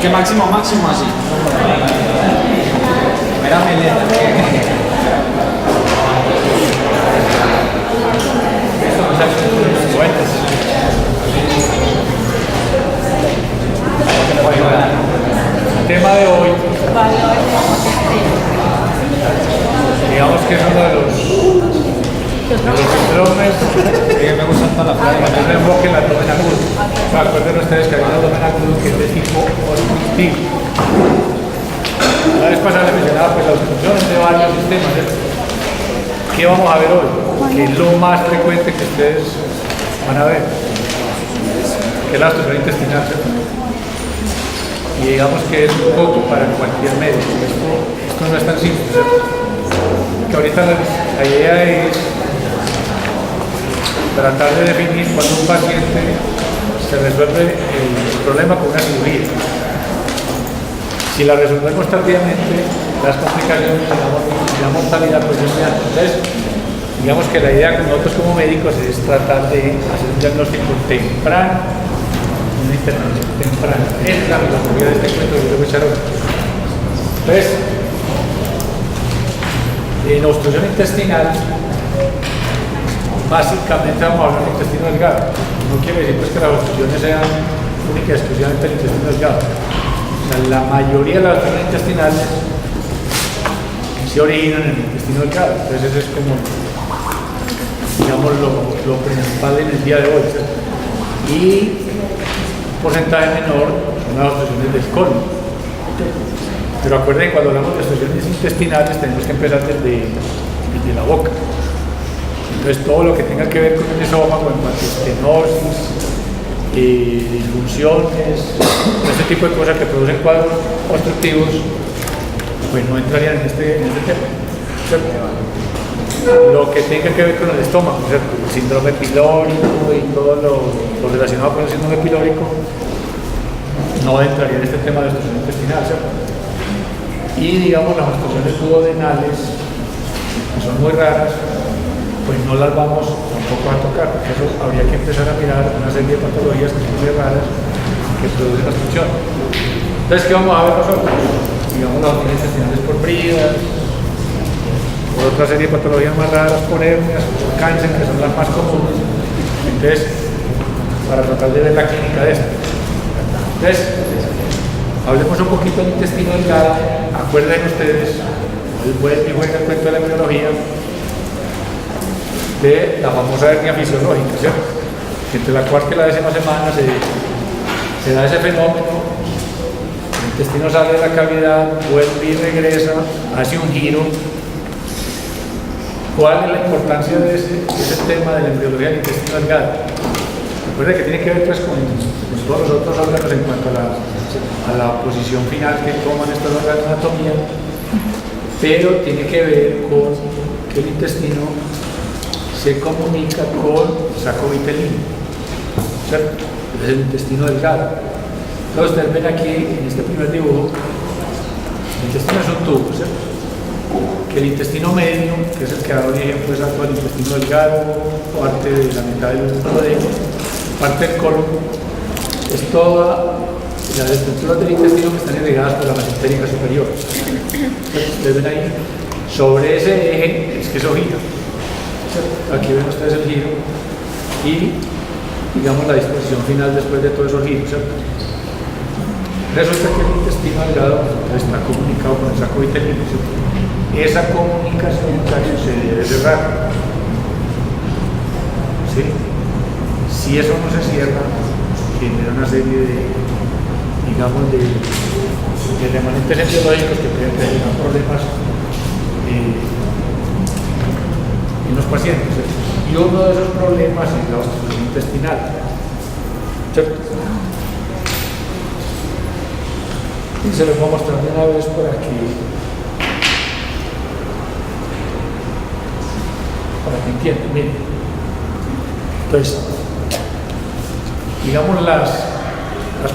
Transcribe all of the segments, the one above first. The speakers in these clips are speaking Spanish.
que máximo, máximo así. Mira melena. El tema de hoy, digamos que es uno de los síndromes que me gustan todas las frases, el enfoque en la abdomen agudo. Recuerden ustedes que hay un abdomen agudo que es de tipo obstructivo. La vez pasada les mencionaba pues, la obstrucción de varios sistemas. ¿Qué vamos a ver hoy? Que es lo más frecuente que ustedes van a ver, que es la obstrucción intestinal, ¿cierto? Y digamos que es un poco para cualquier médico. Esto no es tan simple, ¿cierto? Que ahorita la idea es tratar de definir cuando un paciente se resuelve el problema con una cirugía. Si la resolvemos tardíamente, las complicaciones y la mortalidad pues es muy alta. Entonces, digamos que la idea con nosotros como médicos es tratar de hacer un diagnóstico temprano, una intervención temprana. Es la filosofía de este cuento que yo voy a echar hoy. Entonces, en obstrucción intestinal, básicamente vamos a hablar del intestino delgado. No quiere decir pues, que las obstrucciones sean únicas y exclusivamente del intestino delgado. O sea, la mayoría de las obstrucciones intestinales se originan en el intestino delgado. Entonces, eso es como, digamos, lo principal en el día de hoy. ¿Sí? Y un porcentaje menor son las obstrucciones del colon. Pero acuérdense, cuando hablamos de obstrucciones intestinales, tenemos que empezar desde la boca. Entonces, todo lo que tenga que ver con el esófago, en cuanto a estenosis, disfunciones, este tipo de cosas que producen cuadros obstructivos, pues no entrarían en este tema, ¿cierto? Lo que tenga que ver con el estómago, ¿cierto? El síndrome pilórico y todo lo relacionado con el síndrome pilórico no entraría en este tema de obstrucción intestinal, ¿cierto? Y digamos las obstrucciones duodenales, que son muy raras, pues no las vamos tampoco a tocar, porque eso habría que empezar a mirar una serie de patologías que son muy raras que producen obstrucción. Entonces, ¿qué vamos a ver nosotros? Digamos las obstrucciones intestinales por bridas, por otra serie de patologías más raras, por hernias, por cáncer, que son las más comunes. Entonces, para tratar de ver la clínica de esto. Entonces, hablemos un poquito del intestino delgado. Acuérdense ustedes, voy a el cuento de la embriología, de la famosa hernia fisiológica, ¿cierto? Entre la cuarta y la 10ª semana se da ese fenómeno, el intestino sale de la cavidad, vuelve y regresa, hace un giro. ¿Cuál es la importancia de ese tema de la embriología del intestino delgado? Recuerden que tiene que ver pues, con todos los otros órganos en cuanto a la posición final que toman estos órganos de anatomía, pero tiene que ver con que el intestino se comunica con saco vitelino, ¿cierto? Es el intestino delgado. Entonces ustedes ven aquí en este primer dibujo, el intestino es un tubo, ¿cierto? Que el intestino medio, que es el que da origen pues, a todo el intestino delgado, parte de la mitad del duodeno, parte del colon, es toda las estructuras del intestino que están irrigadas por la mesentérica superior. Ustedes ven ahí, sobre ese eje es que eso gira. Aquí ven ustedes el giro y digamos la disposición final después de todos esos giros, ¿cierto? Resulta que el intestino delgado está comunicado con el saco vitelino, ¿cierto? Esa comunicación, muchachos, se debe cerrar. ¿Sí? Si eso no se cierra, genera una serie de, digamos, de remanentes embriológicos que pueden tener problemas en los pacientes, ¿cierto? Y uno de esos problemas es la obstrucción intestinal, ¿cierto? Y se los voy a mostrar de una vez por aquí para que entiendan. Miren, entonces, digamos las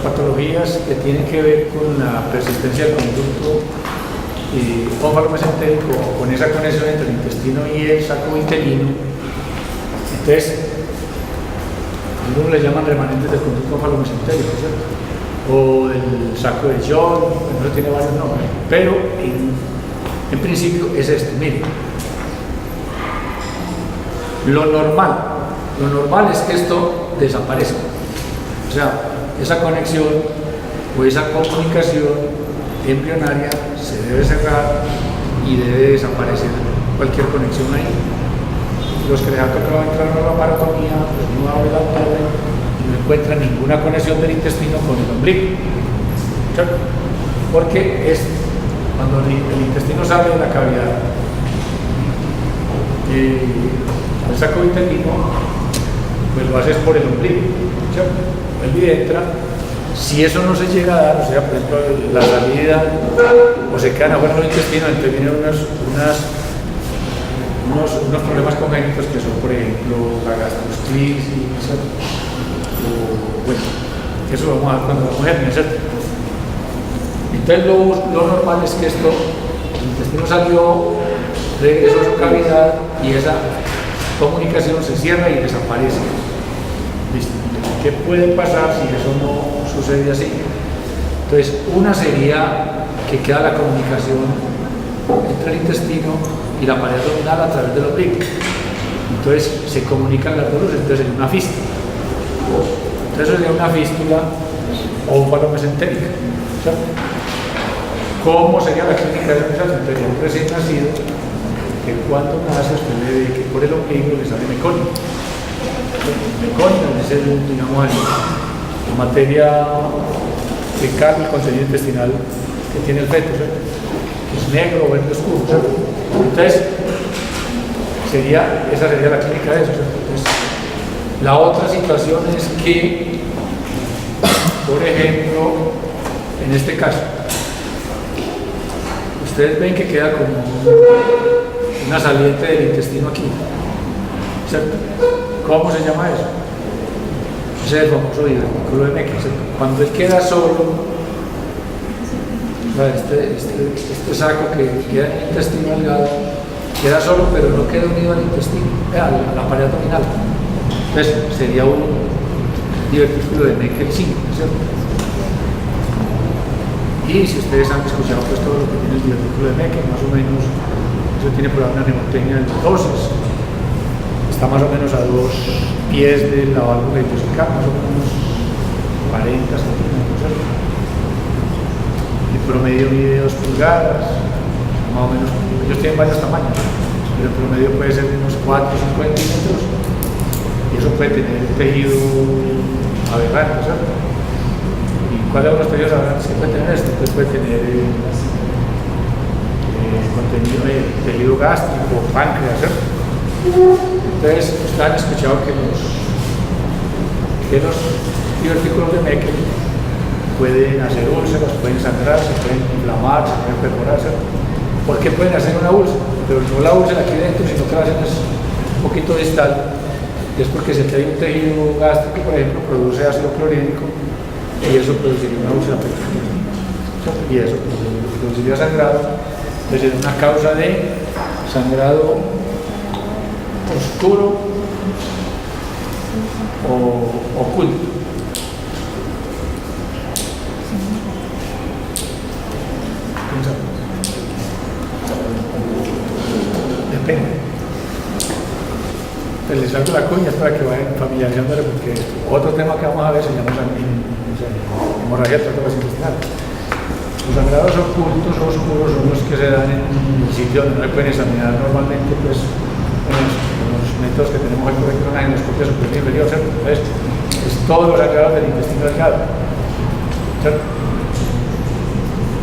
patologías que tienen que ver con la persistencia del conducto ónfalo-mesentérico o con esa conexión entre el intestino y el saco vitelino. Entonces, algunos le llaman remanentes del conducto ónfalo-mesentérico, ¿cierto? O o el saco de John, eso tiene varios nombres, pero en principio es esto. Miren, lo normal es que esto desaparezca, o sea, esa conexión o esa comunicación embrionaria se debe cerrar y debe desaparecer cualquier conexión ahí. Los que les ha tocado entrar a la laparotomía, pues no abre el abdomen y no encuentra ninguna conexión del intestino con el ombligo, ¿cierto? Porque es cuando el intestino sale de la cavidad, el saco intestino, pues lo haces por el ombligo, ¿cierto? Él entra. Si eso no se llega a dar, o sea, por ejemplo, la salida, o se quedan afuera los intestinos, entonces vienen unos problemas congénitos que son, por ejemplo, la gastrosclerosis, o bueno, eso lo vamos a ver cuando la mujer, ¿cierto? Entonces lo normal es que el intestino salió, regresó a su cavidad y esa comunicación se cierra y desaparece. ¿Listo? ¿Qué puede pasar si eso no sucede así? Entonces, una sería que queda la comunicación entre el intestino y la pared abdominal a través del ombligo. Entonces, se comunican las dos, entonces sería una fístula. Entonces, sería una fístula o un palo mesentérico. ¿Cierto? ¿Cómo sería la clínica de esa? Sería un recién nacido que cuando nace usted le ve que por el ombligo le sale meconio. Meconio es digamos, la materia fecal, el contenido intestinal que tiene el feto, ¿cierto? Es negro o verde oscuro, ¿cierto? Entonces, esa sería la clínica de eso, ¿cierto? Entonces, la otra situación es que, por ejemplo, en este caso, ustedes ven que queda como una saliente del intestino aquí, ¿cierto? ¿Cómo se llama eso? Ese es el famoso divertículo de Meckel, ¿cierto? Cuando él queda solo, este saco que queda en el intestino delgado, queda solo pero no queda unido al intestino, a la pared abdominal. Entonces sería un divertículo de Meckel 5, ¿cierto? Y si ustedes han escuchado pues todo lo que tiene el divertículo de Meckel, más o menos, eso tiene por ahí una nemotecnia de dosis. Está más o menos a 2 pies de la válvula ileocecal, más o menos 40 centímetros, ¿cierto? El promedio mide 2 pulgadas, más o menos, ellos tienen varios tamaños, pero el promedio puede ser de unos 4 o 5 centímetros, y eso puede tener un tejido aberrante, ¿cierto? ¿Y cuáles son los tejidos aberrantes que puede tener esto? Pues puede tener contenido de tejido gástrico, páncreas, ¿cierto? Entonces, ustedes han escuchado que los divertículos de Meckel pueden hacer úlceras, pueden sangrar, se pueden inflamar, se pueden perforar, ¿cierto? ¿Por qué pueden hacer una úlcera? Pero no la úlcera aquí dentro, sino que la hacen es un poquito distal, y es porque si hay un tejido gástrico, por ejemplo, produce ácido clorhídrico, y eso produciría una úlcera pequeña, ¿cierto? Y eso produciría sangrado, entonces es una causa de sangrado oscuro o oculto. Depende. Pues les salgo la cuña para que vayan familiarizándose, porque otro tema que vamos a ver se llama hemorragia de tracto intestinal. Los sangrados ocultos o oscuros son los que se dan en el sitio donde no se pueden examinar normalmente, pues los métodos que tenemos hoy, por ejemplo, en la endoscopia superior e inferior, ¿cierto? Entonces, es todos los sangrados del intestino delgado, ¿cierto?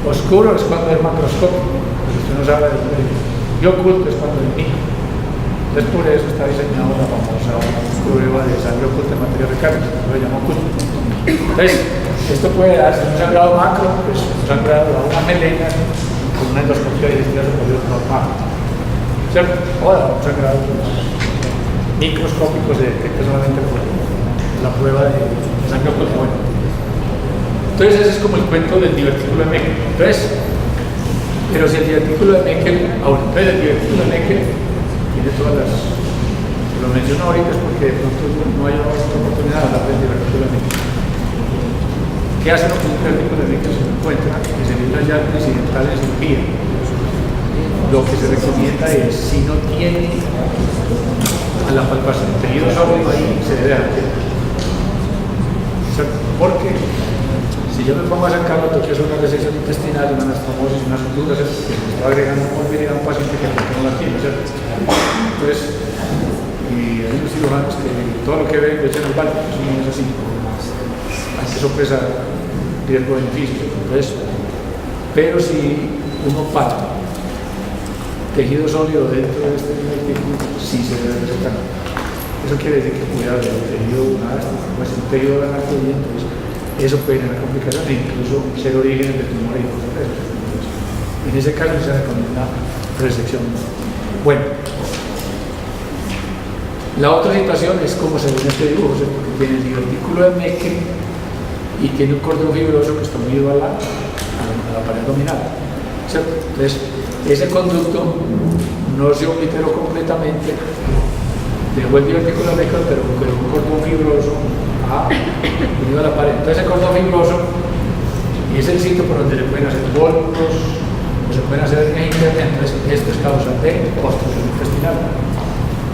Oscuro es cuando es macroscópico, porque usted no sabe de dónde viene, y oculto es cuando es micro. Entonces, por eso está diseñada la famosa prueba de sangre oculta en materia fecal, que se llama oculto. Entonces, esto puede darse un sangrado macro, pues un sangrado a una melena con una endoscopia digestiva superior normal, ¿cierto? O un sangrado microscópico se detecta solamente por la prueba de sangre oculta. Bueno, entonces ese es como el cuento del divertículo de Meckel. Entonces, pero si el divertículo de Meckel, entonces el divertículo de Meckel tiene todas las, lo menciono ahorita es porque de pronto no hay otra oportunidad de hablar del divertículo de Meckel. ¿Qué ¿Qué hace lo que un técnico de médico se encuentra? Que se ve un hallazgo incidental en cirugía. Lo que se recomienda es, si no tiene a la palpación de tejido sólido ahí, se debe hacer. Porque si yo me pongo a sacar lo que es una resección intestinal, una anastomosis, unas suturas, que se está agregando morbilidad a un paciente que no la tiene, ¿cierto? Entonces, y hay unos cirujanos que todo lo que ven lo echan al balde, eso no es así. Eso pesa riesgo-beneficio. Entonces, pero si uno para tejido sólido dentro de este artículo, sí se debe recetar. Eso quiere decir que cuidado del tejido pues un tejido anatomy, entonces eso puede generar complicaciones e incluso ser orígenes de tumores y cosas de eso. En ese caso se recomienda resección. Bueno, la otra situación es como se ve en este dibujo, ¿cierto? Que tiene el divertículo de Meckel y tiene un cordón fibroso que está unido a la pared abdominal, ¿cierto? Entonces, ese conducto no se obliteró completamente, dejó el divertículo de Meckel, pero con un cordón fibroso unido a la pared. Entonces, ese cordón fibroso es el sitio por donde se pueden hacer voltos, o se pueden hacer hernias internas. Entonces, esto es causa de obstrucción intestinal.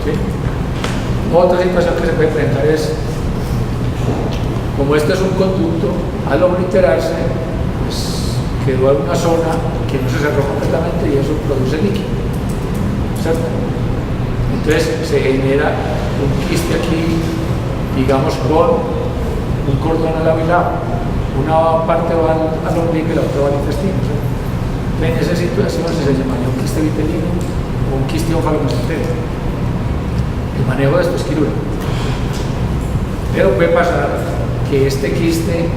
¿Sí? Otra situación que se puede presentar es, como esto es un conducto, al obliterarse, pues, quedó alguna zona que no se cerró completamente y eso produce líquido, ¿cierto? Entonces se genera un quiste aquí, digamos, con un cordón al lado y lado. Una parte va al ombligo y la otra va al intestino, ¿cierto? En esa situación se llamaría un quiste vitelino o un quiste onfalomesentérico. El manejo de esto es quirúrgico. Pero puede pasar que este quiste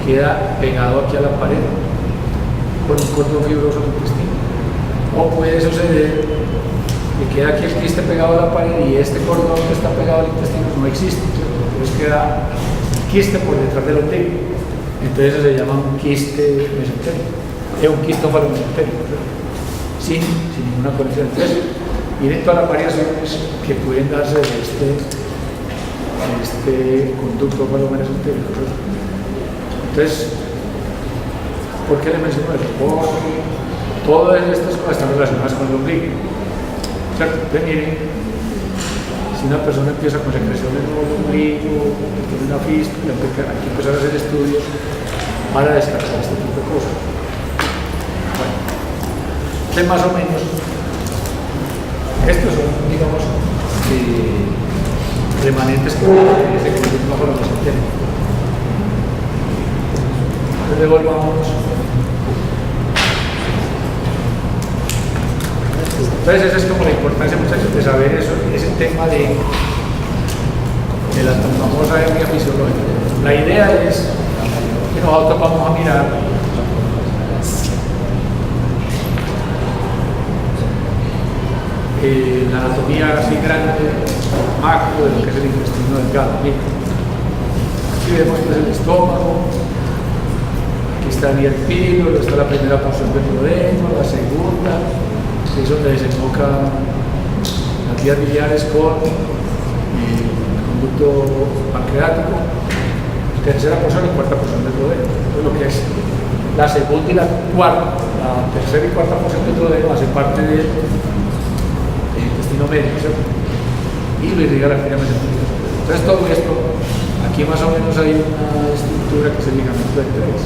queda pegado aquí a la pared con un cordón fibroso del intestino. O puede suceder que queda aquí el quiste pegado a la pared y este cordón que está pegado al intestino no existe, ¿cierto? Entonces queda quiste por detrás del ombligo. Entonces eso se llama un quiste mesentérico. Es un quiste onfalomesentérico, sin ninguna conexión. Entonces, miren todas las variaciones que pueden darse de este conducto onfalomesentérico. Entonces, ¿por qué le menciono eso? Porque todas estas cosas están relacionadas con el ombligo, ¿cierto? Entonces, miren, si una persona empieza con secreciones en el ombligo, tiene una fístula, hay que empezar a hacer estudios para descartar este tipo de cosas. Bueno, entonces más o menos, estos son, digamos, remanentes que se conocen bajo la mesentérica. Entonces devolvamos. Entonces esa es como la importancia, muchachos, de saber eso, ese tema de la famosa hernia fisiológica. La idea es que nosotros vamos a mirar la anatomía así grande, macro, de lo que es el intestino delgado. Miren, aquí vemos pues el estómago, aquí está el pilo, está la primera porción del duodeno, la segunda, que es donde desemboca las vías biliares con el conducto pancreático, tercera porción y cuarta porción del duodeno. Entonces lo que es la segunda y la cuarta, la tercera y cuarta porción del duodeno hace parte del intestino medio, ¿cierto? Y lo irriga la arteria mesentérica. Entonces todo esto, aquí más o menos hay una estructura que es el ligamento de Treves,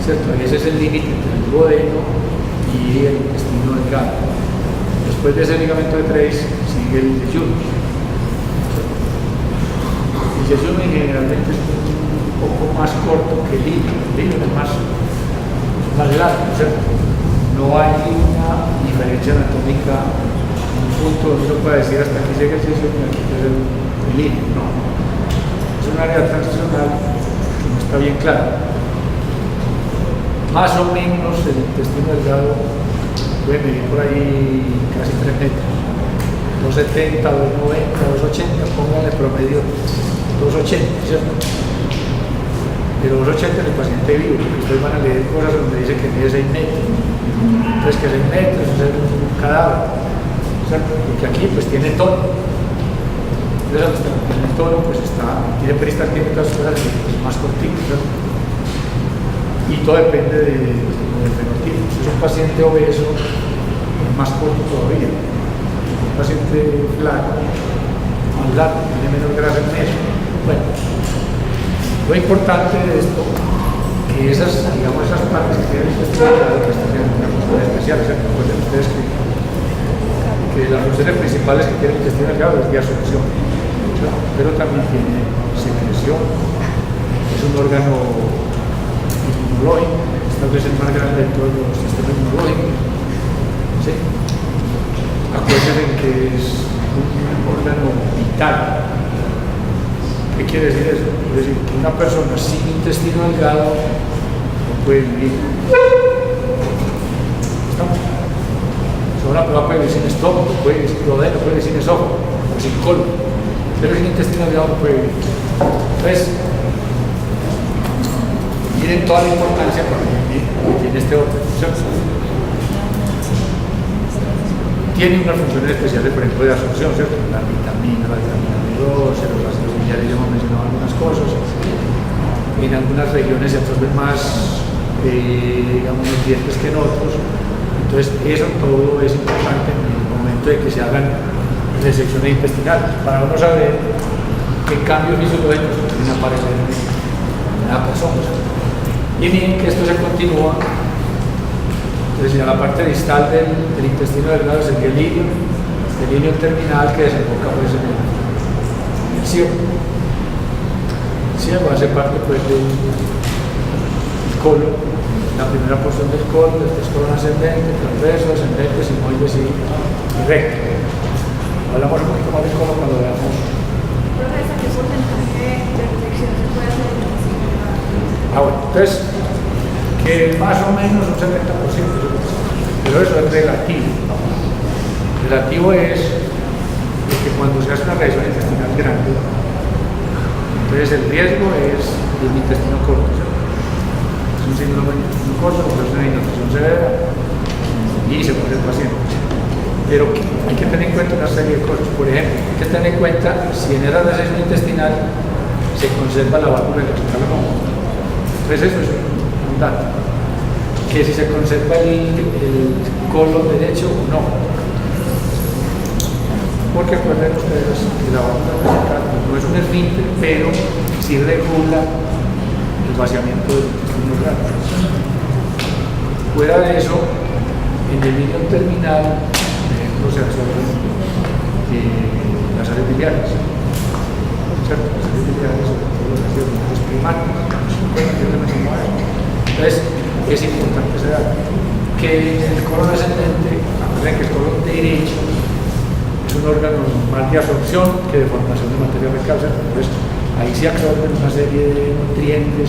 ¿cierto? Ese es el límite entre el duodeno y el intestino delgado. Después de ese ligamento de Treves sigue el yeyuno. El yeyuno generalmente es un poco más corto que el hilo es más largo, ¿cierto? No hay una diferencia anatómica, un punto donde uno pueda decir hasta aquí llega el yeyuno y aquí es el hilo. No, es un área transicional que no está bien clara. Más o menos el intestino delgado puede medir por ahí casi 3 metros, 2,70, 2,90, 2,80, pónganle promedio 2,80, ¿cierto? Pero 2,80 en el paciente vivo, porque ustedes van a leer cosas donde dice que mide 6 metros. Entonces, que 6 metros es un cadáver, ¿cierto? Porque aquí pues tiene tono. Entonces, en el tono, pues tiene peristaltismo y todas esas cosas, es más cortito, ¿cierto? Y todo depende del fenotipo. Si es un paciente obeso, es más corto todavía. Un paciente flaco, más largo, tiene menos grasa en medio. Bueno, lo importante de esto, que esas partes que tienen que tienen una función especial, ¿cierto? Recuerden ustedes que las funciones principales que tiene el intestino delgado es de absorción, ¿cierto? Pero también tiene secreción, es un órgano inmunológico, esta vez el más grande de todos los sistemas inmunológicos. ¿Sí? Acuérdense que es un órgano vital. ¿Qué quiere decir eso? Quiere decir que una persona sin intestino delgado no puede vivir. ¿Estamos? Una persona puede vivir sin estómago, puede vivir sin duodeno, puede vivir sin esófago o sin colon, pero sin intestino delgado no puede vivir. Entonces, miren toda la importancia que tiene este órgano. Tiene unas funciones especiales, por ejemplo, de absorción, ¿cierto? La vitamina B2, los ácidos biliares, ya hemos mencionado algunas cosas. En algunas regiones se absorben más, digamos, nutrientes que en otros. Entonces, eso todo es importante en el momento de que se hagan resecciones intestinales, para uno saber qué cambios fisiológicos pueden aparecer en la persona. Y miren que esto se continúa. Entonces, ya la parte distal del intestino delgado sería el ileum terminal que desemboca pues, en el ciego. El ciego hace parte pues, del colon, la primera porción del colon, después colon ascendente, transverso, ascendente, sigmoides y recto. Hablamos un poquito más del colon cuando veamos. Profesor, ¿qué porcentaje de infección se puede hacer en el intestino delgado? Bueno, entonces, que más o menos un 70%, pero eso es relativo. Relativo es que cuando se hace una revisión intestinal grande, entonces el riesgo es de un intestino corto. Es un síndrome de intestino corto, porque es una innutrición severa y se muere el paciente. Pero hay que tener en cuenta una serie de cosas. Por ejemplo, hay que tener en cuenta si en esa resección intestinal se conserva la válvula electrical o no. Entonces eso es un dato. Que si se conserva el colon derecho o no. Porque acuerden ustedes que la válvula electrical no es un esfínter, pero sí regula el vaciamiento del intestino grande. Fuera de eso, en el ileum terminal, no se absorben las sales biliares. ¿Cierto? Las sales biliares, sobre todo los ácidos primarios. Entonces, es importante ese dato. Que en el colon ascendente, acuérdense que el colon derecho es un órgano más de absorción que de formación de materia fecal. Entonces, ahí se absorben una serie de nutrientes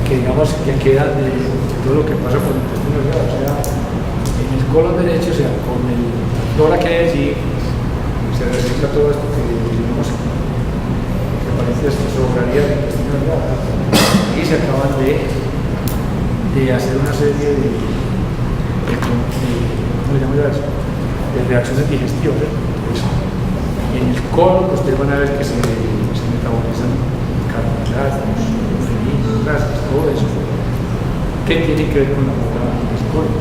que digamos que quedan de todo lo que pasa por el intestino delgado. O sea, en el colon derecho, o sea, con el flora que hay allí, se recicla todo esto que digamos que parece que sobraría del intestino delgado. Y se acaban de hacer una serie de reacciones digestivas. Pues, en el colon ustedes van a ver que se metabolizan carbohidratos, proteínas, grasas, todo eso. ¿Qué tiene que ver con la flora del colon?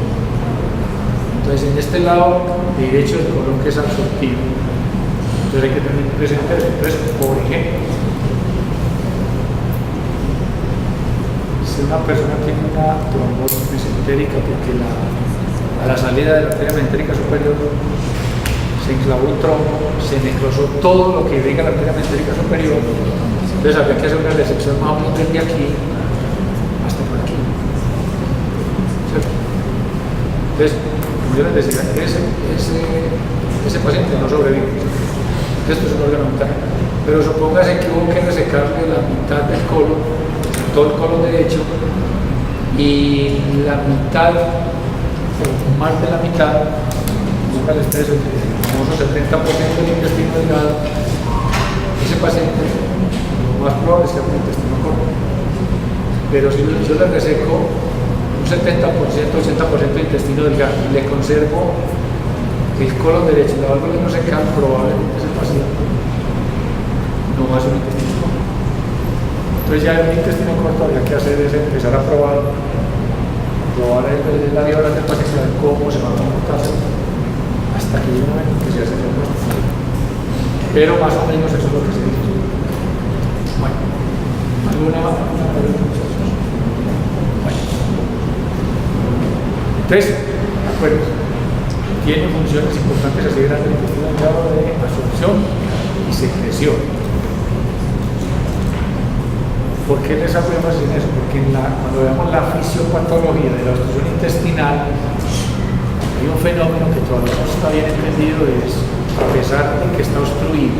Entonces, en este lado derecho del colon que es absortivo, entonces hay que tener presente eso. Entonces, por ejemplo, si una persona tiene una trombosis mesentérica porque a la salida de la arteria mesentérica superior se enclavó un trombo, se necrosó todo lo que irriga la arteria mesentérica superior, entonces habría que hacer una resección más o menos desde aquí hasta por aquí. ¿Cierto? Entonces, como yo les decía, ese paciente no sobrevive. Esto es un órgano vital. Pero supóngase que hubo que resecarle la mitad del colon, todo el colon derecho, y la mitad, o más de la mitad, póngale ustedes el famoso 70% del intestino delgado. Ese paciente, lo más probable es que tenga un intestino corto. Pero si yo le reseco un 70%, 80% de intestino delgado y le conservo el colon derecho y la válvula no secal, probablemente ese paciente no va a ser un intestino corto. Entonces ya el intestino corto habría que hacer es empezar a probar la viola del paciente, a ver cómo se va a comportar hasta que llegue un momento que se hace el puesto. Pero más o menos eso es lo que se dice. Bueno, ¿alguna pregunta, muchachos? Bueno. Entonces, acuérdense, tiene funciones importantes así grandes el intestino delgado de absorción y secreción. ¿Por qué les hago énfasis en eso? Porque cuando veamos la fisiopatología de la obstrucción intestinal, hay un fenómeno que todavía no está bien entendido, es a pesar de que está obstruido,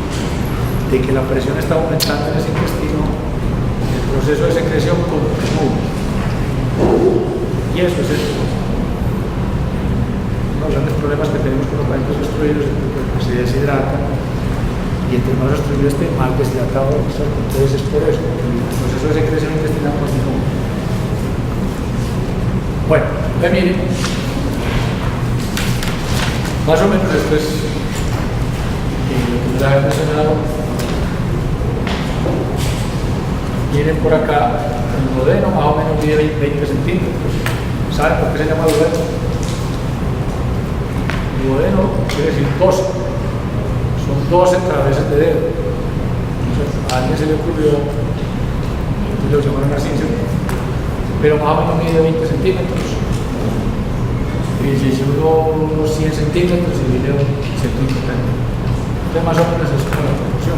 de que la presión está aumentando en ese intestino, el proceso de secreción continúa. Y eso es uno de los grandes problemas que tenemos con los pacientes obstruidos, es que se deshidratan. Y entre más obstruido esté, más deshidratado. Entonces es por eso, porque el proceso de secreción intestinal continúa. Bueno, miren, más o menos esto es lo que les había mencionado. Miren por acá, el duodeno más o menos mide 20 centímetros. ¿Saben por qué se llama duodeno? Duodeno quiere decir 12. Son 12 travesas de dedo. A alguien se le ocurrió, lo llamaron así, pero más o menos mide 20 centímetros. Y si uno unos 100 centímetros y mide 150. Entonces más o menos es como la proporción.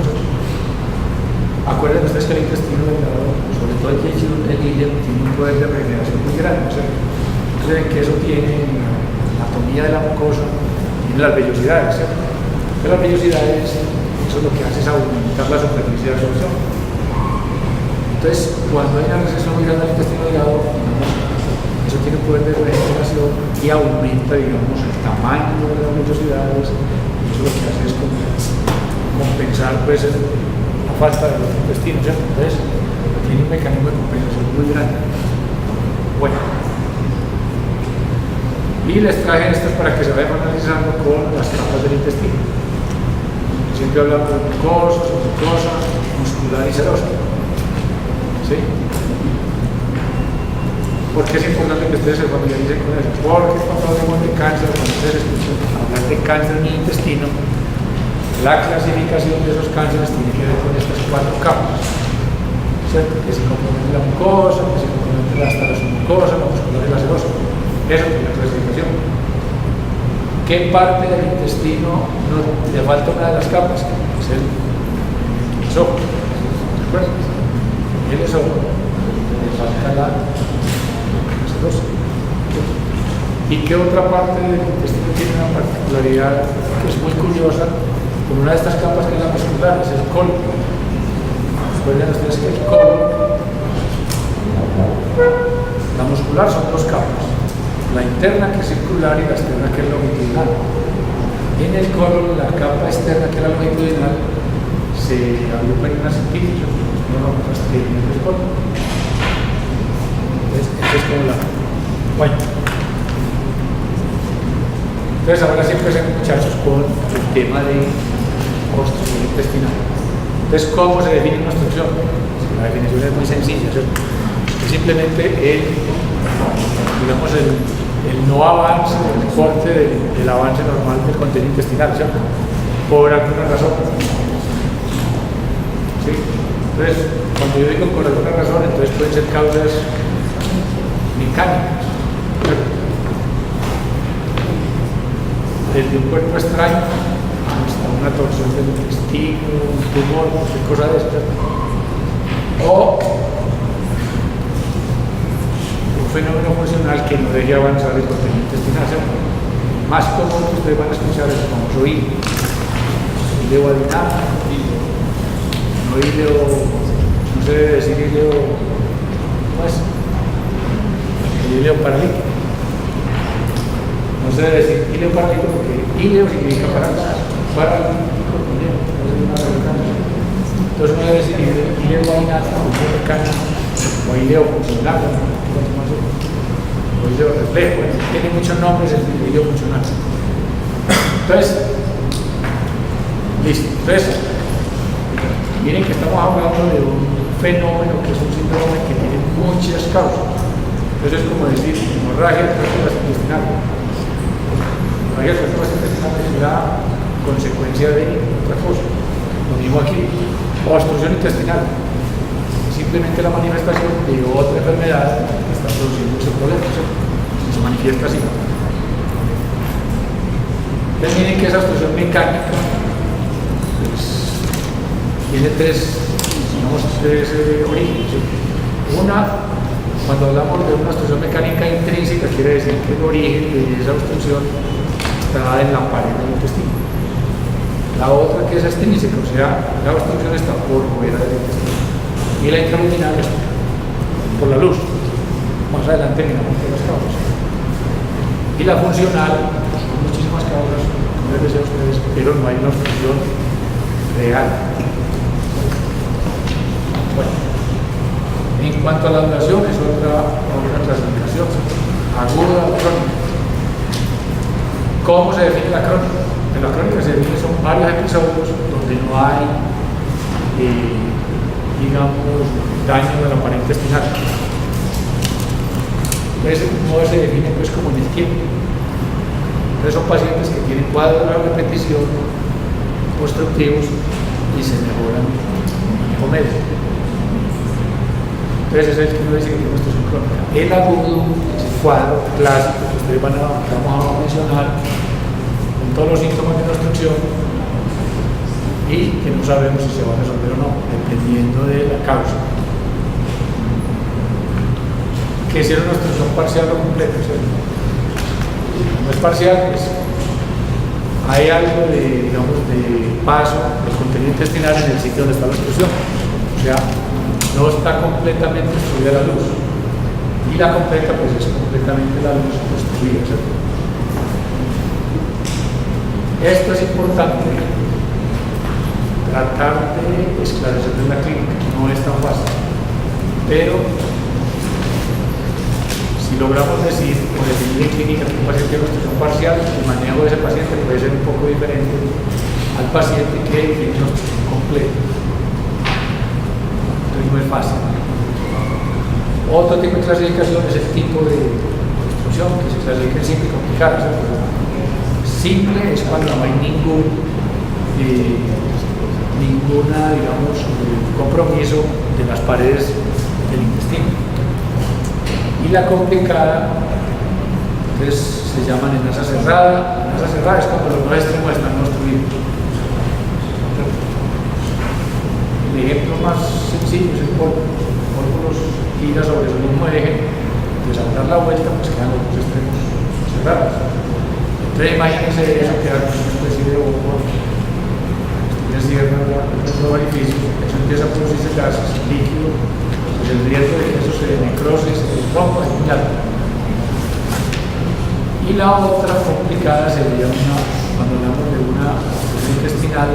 Acuérdense ustedes que el intestino delgado, sobre todo el hígado, tiene un poder de regeneración muy grande. Creen que eso tiene la anatomía de la mucosa, tiene las vellosidades, ¿cierto? Pero las vellosidades, eso lo que hace es aumentar la superficie de absorción. Entonces, cuando hay una recesión muy grande del intestino delgado, eso tiene un poder de regeneración y aumenta, digamos, el tamaño de las vellosidades, y eso lo que hace es compensar pues, la falta de los intestinos, ¿cierto? Entonces, tiene un mecanismo de compensación muy grande. Bueno, y les traje estas para que se vayan analizando con las capas del intestino. Siempre hablamos de mucosa, submucosa, muscular y serosa. ¿Sí? ¿Por qué es importante que ustedes se familiaricen con eso? Porque cuando hablamos de cáncer, cuando ustedes escuchan hablar de cáncer en el intestino, la clasificación de esos cánceres tiene que ver con estas 4 capas. ¿Cierto? Que se compromete la mucosa, que se compromete hasta la submucosa, la muscular y la serosa. Eso es la clasificación. ¿Qué parte del intestino le falta una de las capas? Es el esófago. ¿De acuerdo? El esófago le falta la serosa. ¿Y qué otra parte del intestino tiene una particularidad que es muy curiosa? Con una de estas capas que es la muscular, es el colon. Recuerden ustedes que el colon, la muscular son 2 capas. La interna que es circular y la externa que es longitudinal. En el colon, la capa externa que es la longitudinal se agrupa en una cintillo, no vamos a estar en el colon. Entonces, esto es como la. Bueno. Entonces, ahora sí empecemos, muchachos, con el tema de obstrucción intestinal. Entonces, ¿cómo se define una obstrucción? La definición es muy sencilla, ¿cierto? Es simplemente digamos, el no avance, el corte del avance normal del contenido intestinal, ¿cierto? Por alguna razón. ¿Sí? Entonces, cuando yo digo por alguna razón, entonces pueden ser causas mecánicas, ¿cierto? Desde un cuerpo extraño hasta una torsión del intestino, un tumor, cualquier cosa de eso, ¿cierto? O fenómeno funcional que no deje avanzar el contenido intestinal. Más común que ustedes van a escuchar es el famoso híleo adinado, no híleo, no se debe decir híleo, ¿cómo es? El híleo paralítico. No se debe decir híleo paralítico porque híleo significa paralítico también, entonces uno debe decir híleo adinado, o híleo funcional, o híleo reflejo, tiene muchos nombres el híleo funcional. Entonces, listo. Entonces, Miren que estamos hablando de un fenómeno que es un síndrome que tiene muchas causas. Entonces es como decir, hemorragia del tracto gastrointestinal. Hemorragia del tracto gastrointestinal es la consecuencia de otra cosa. Lo mismo aquí, obstrucción intestinal. Simplemente la manifestación de otra enfermedad que está produciendo ese problema, ¿sí? Se manifiesta así. Entonces miren que esa obstrucción mecánica pues, tiene tres orígenes, ¿sí? Una, cuando hablamos de una obstrucción mecánica intrínseca, quiere decir que el origen de esa obstrucción está en la pared del intestino. La otra que es extrínseca, o sea, la obstrucción está por fuera del intestino. Y la intraluminal es por la luz. Más adelante miramos las causas. Y la funcional, son muchísimas causas, no les deseo a ustedes, pero no hay una obstrucción real. Bueno, en cuanto a la duración, es otra clasificación, aguda o crónica. ¿Cómo se define la crónica? En la crónica se define son varios episodios donde no hay digamos, daño de la pared intestinal. Entonces, no se define pues como en el tiempo. Entonces, son pacientes que tienen cuadros de repetición obstructivos y se mejoran con manejo médico. Entonces, ese es el que uno dice que tiene obstrucción crónica. El agudo es el cuadro clásico que ustedes vamos a mencionar con todos los síntomas de la obstrucción y que no sabemos si se va a resolver o no, dependiendo de la causa. Que si era una obstrucción parcial o completa, ¿cierto? No es parcial, pues hay algo de, digamos, de paso del contenido intestinal en el sitio donde está la obstrucción. O sea, no está completamente obstruida la luz. Y la completa, pues es completamente la luz obstruida, ¿cierto? Esto es importante. Tratar de esclarecer en la clínica no es tan fácil, pero si logramos decir o definir en clínica que un paciente tiene obstrucción parcial, el manejo de ese paciente puede ser un poco diferente al paciente que tiene una obstrucción completa. Entonces no es fácil. Otro tipo de clasificación es el tipo de obstrucción que se clasifica en simple y complicada. Simple es cuando no hay ninguna, digamos, compromiso de las paredes del intestino. Y la complicada, entonces, se llama nenaza cerrada. Nenaza cerrada es cuando los dos extremos están obstruidos. El ejemplo más sencillo es el pólvulo. El pólvulo gira sobre su mismo eje, entonces al dar la vuelta, pues quedan los dos extremos cerrados. Entonces, imagínense eso, queda como una especie de bombo. Cierran el orificio, eso empieza a producirse gases, líquido, pues el riesgo de que eso se necrose, se rompa, es muy alto. Y la otra complicada sería cuando hablamos de una obstrucción intestinal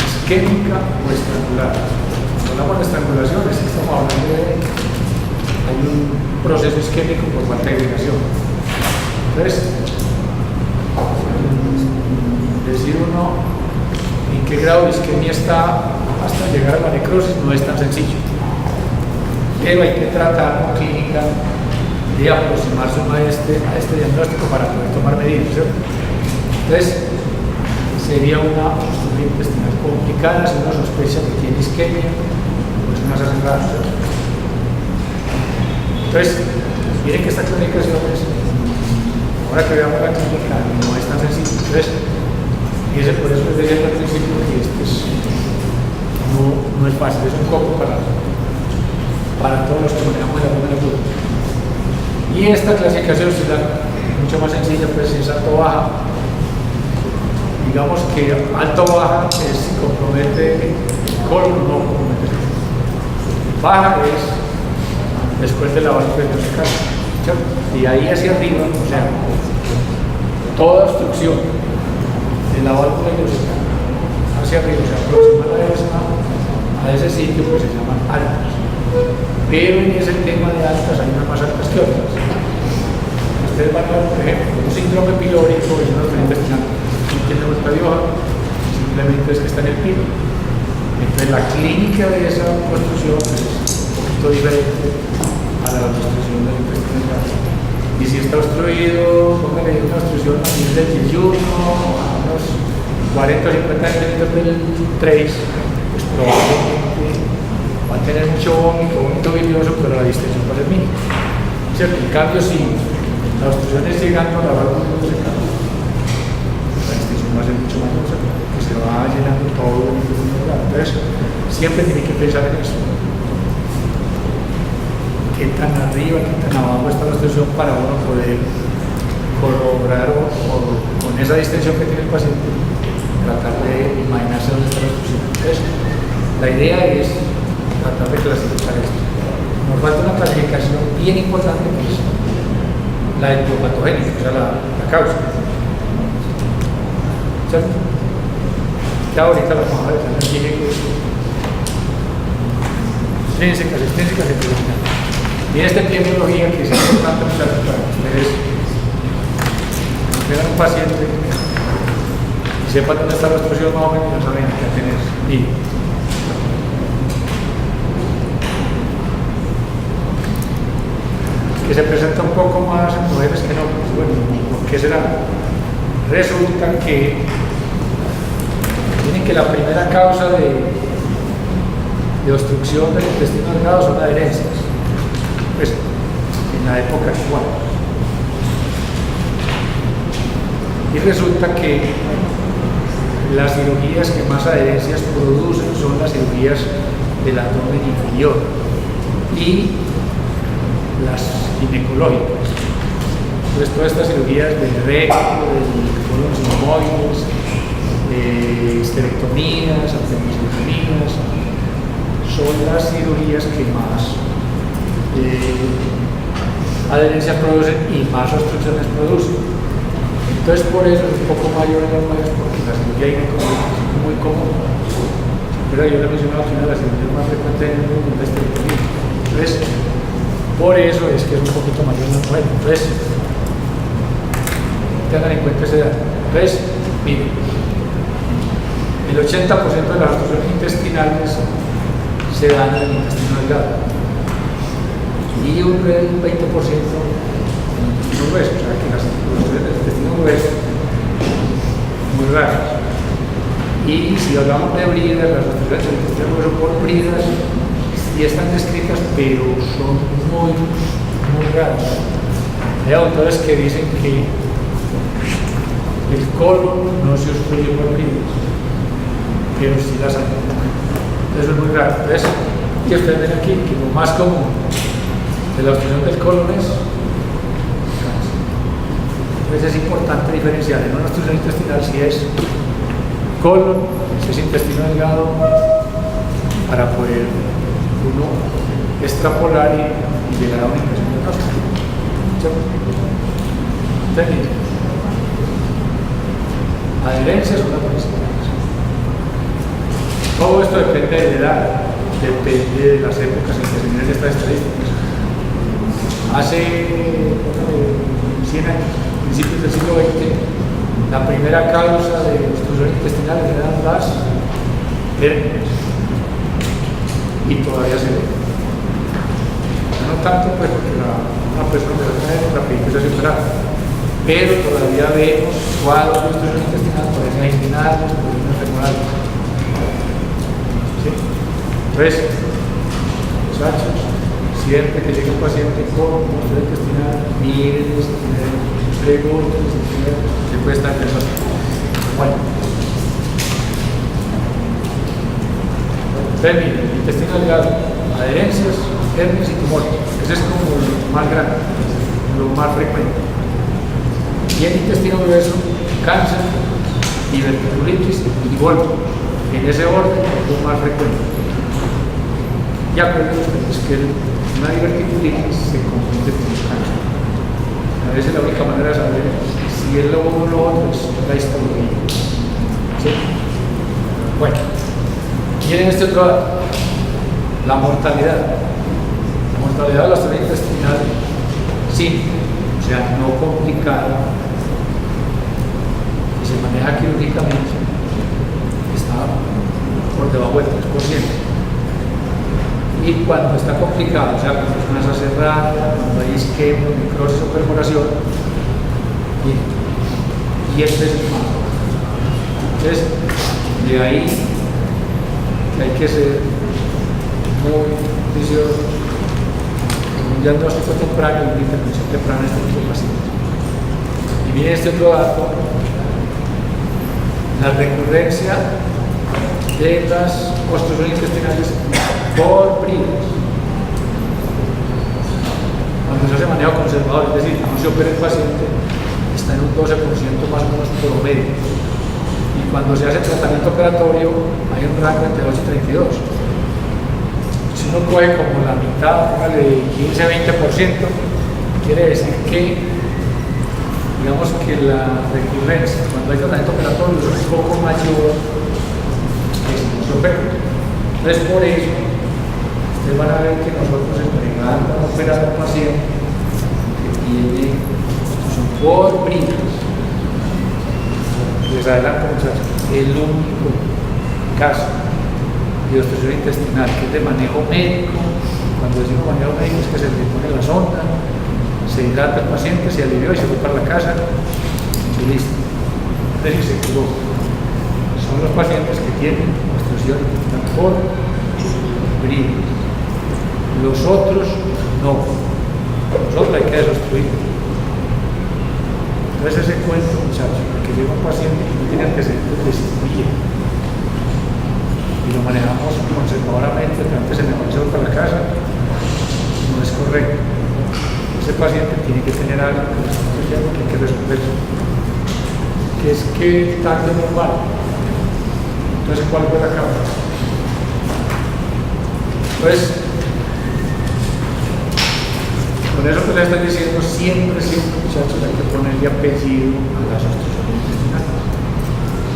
isquémica o estrangular. Cuando hablamos de estrangulación, estamos hablando de hay un proceso isquémico por falta de irrigación. Entonces, decir uno en qué grado de isquemia está hasta llegar a la necrosis no es tan sencillo, pero hay que tratar con clínica de aproximarse a este diagnóstico para poder tomar medidas, ¿cierto? Entonces sería una obstrucción intestinal complicada si uno sospecha que tiene isquemia o es una cerrada, ¿cierto? Entonces miren que esta clasificación es, ahora que veamos la clínica, no es tan sencillo. Entonces, y ese por eso les decía al principio que no es fácil, es un coco para todos los que manejamos la nomenclatura. Y esta clasificación es mucho más sencilla, pues es alto-baja. Digamos que alto-baja es si compromete el colon, no compromete el colon. Baja es después de la válvula ileocecal, ¿cierto? Y ahí hacia arriba, o sea, toda obstrucción de la válvula ileocecal hacia arriba, se aproxima a ese sitio, pues se llaman altas. Pero en ese tema de altas hay unas más altas que otras. Ustedes van a ver, por ejemplo, un síndrome pilórico y una obstrucción intestinal. No tiene vuelta de hoja, simplemente es que está en el pilo. Entonces la clínica de esa obstrucción es un poquito diferente a la obstrucción del intestino delgado. Y si está obstruido, póngale una obstrucción a nivel del yeyuno, a unos 40 o 50 centímetros del trace, pues probablemente va a tener mucho vómito bilioso, pero la distensión va a ser mínima. ¿Cierto? En cambio, si la obstrucción es llegando a la válvula secante, la distensión va a ser mucho más baja, porque se va llenando todo el intestino delgado. Entonces, siempre tiene que pensar en eso. Qué tan arriba, qué tan abajo está la obstrucción para uno poder corroborar con esa distensión que tiene el paciente, tratar de imaginarse dónde está la obstrucción. Entonces, la idea es tratar de clasificar esto. Nos falta una clasificación bien importante, que es la etiopatogénica, o sea, la causa. ¿Cierto? Ya ahorita la vamos a ver, también tiene extrínsecas, etiológicas. Y esta epidemiología que es importante usar para que ustedes vean un paciente y sepan dónde está la obstrucción más o menos, ya saben qué tener. Que se presenta un poco más en mujeres que no, pues bueno, ¿por qué será? Resulta que tienen que la primera causa de obstrucción del intestino delgado son adherencias, pues en la época actual. Y resulta que las cirugías que más adherencias producen son las cirugías del abdomen inferior y las ginecológicas. Entonces todas estas cirugías del recto, del colon sigmoides, histerectomías, apendicectomías, son las cirugías que más adherencias producen y más obstrucciones producen. Entonces por eso es un poco mayor en las mujeres, porque la cirugía ginecológica es muy común. Pero yo le mencionaba que una de las cirugías más frecuentes en el mundo es la histerectomía. Entonces, por eso es que es un poquito mayor en las mujeres. Entonces, tengan en cuenta esa edad. Entonces, miren, el 80% de las obstrucciones intestinales se dan en el intestino delgado y un 20% en el intestino grueso, o sea que las obstrucciones del intestino grueso muy raras. Y si hablamos de bridas, las obstrucciones del intestino grueso por bridas sí están descritas, pero son muy raras. Hay autores que dicen que el colon no se obstruye por bridas, pero sí las hay. Eso es muy raro. Entonces, que ustedes ven aquí que lo más común de la obstrucción del colon es cáncer. Entonces es importante diferenciar en una obstrucción intestinal si es colon, si es intestino delgado, para poder uno extrapolar y llegar a una impresión de causa. ¿Entendido? Adherencias son las principales. Todo esto depende de la edad, depende de las épocas en que se miren estas estadísticas. Hace 100 años, principios del siglo XX, la primera causa de obstrucción intestinal eran las hernias. Y todavía se ve. No tanto pues porque una persona de otra época rapidito se separaba, pero todavía vemos cuadros de obstrucción intestinal, por ejemplo, intestinales, por ejemplo, femorales. ¿Sí? Entonces, muchachos, siempre que llegue un paciente con obstrucción intestinal, miren, pregunten, se puede estar pensando. Bueno. Entonces, miren, el intestino delgado, adherencias, hernias y tumores. Ese es como lo más grande, lo más frecuente. Y el intestino grueso, cáncer, diverticulitis y golpe. En ese orden es lo más frecuente. Y acuérdense ustedes que una diverticulitis se confunde con cáncer. A veces la única manera de saber si es lo uno o lo otro es la histología. ¿Sí? Bueno. Miren este otro dato, la mortalidad. La mortalidad de la obstrucción intestinal simple, o sea, no complicada, que se maneja quirúrgicamente, está por debajo del 3%. Y cuando está complicado, o sea, cuando es una asa cerrada, cuando hay isquemia, necrosis o perforación, y este es el más. Entonces, de ahí que hay que ser muy juicioso con un diagnóstico temprano y una intervención temprana en este tipo de pacientes. Y miren este otro dato, la recurrencia de las obstrucciones intestinales por bridas. Cuando se hace manejo conservador, es decir, no se opera el paciente, está en un 12% más o menos promedio. Y cuando se hace tratamiento operatorio, hay un rango entre 8 y 32. Si uno coge como la mitad, póngale 15-20%, quiere decir que, digamos que la recurrencia, cuando hay tratamiento operatorio, es un poco mayor que si no se opera. Entonces, por eso, ustedes van a ver que nosotros entregando a operar a un paciente que tiene, son por bridas. Les adelanto, muchachos, el único caso de obstrucción intestinal que es de manejo médico, cuando decimos manejo médico es que se le pone la sonda, se hidrata el paciente, se alivió y se fue para la casa y listo. Es decir, se curó. Son los pacientes que tienen obstrucción intestinal por bridas. Los otros no. Los otros hay que desobstruir. Entonces ese cuento, muchachos, que llega un paciente que no tiene antecedentes de cirugía y lo manejamos conservadoramente, que antes se me va para la casa, no es correcto. Ese paciente tiene que tener algo que hay que resolver, que es que el tacto es normal. Entonces, ¿cuál fue la causa? Pues, con eso que les estoy diciendo, siempre, muchachos, hay que ponerle apellido a las obstrucciones intestinales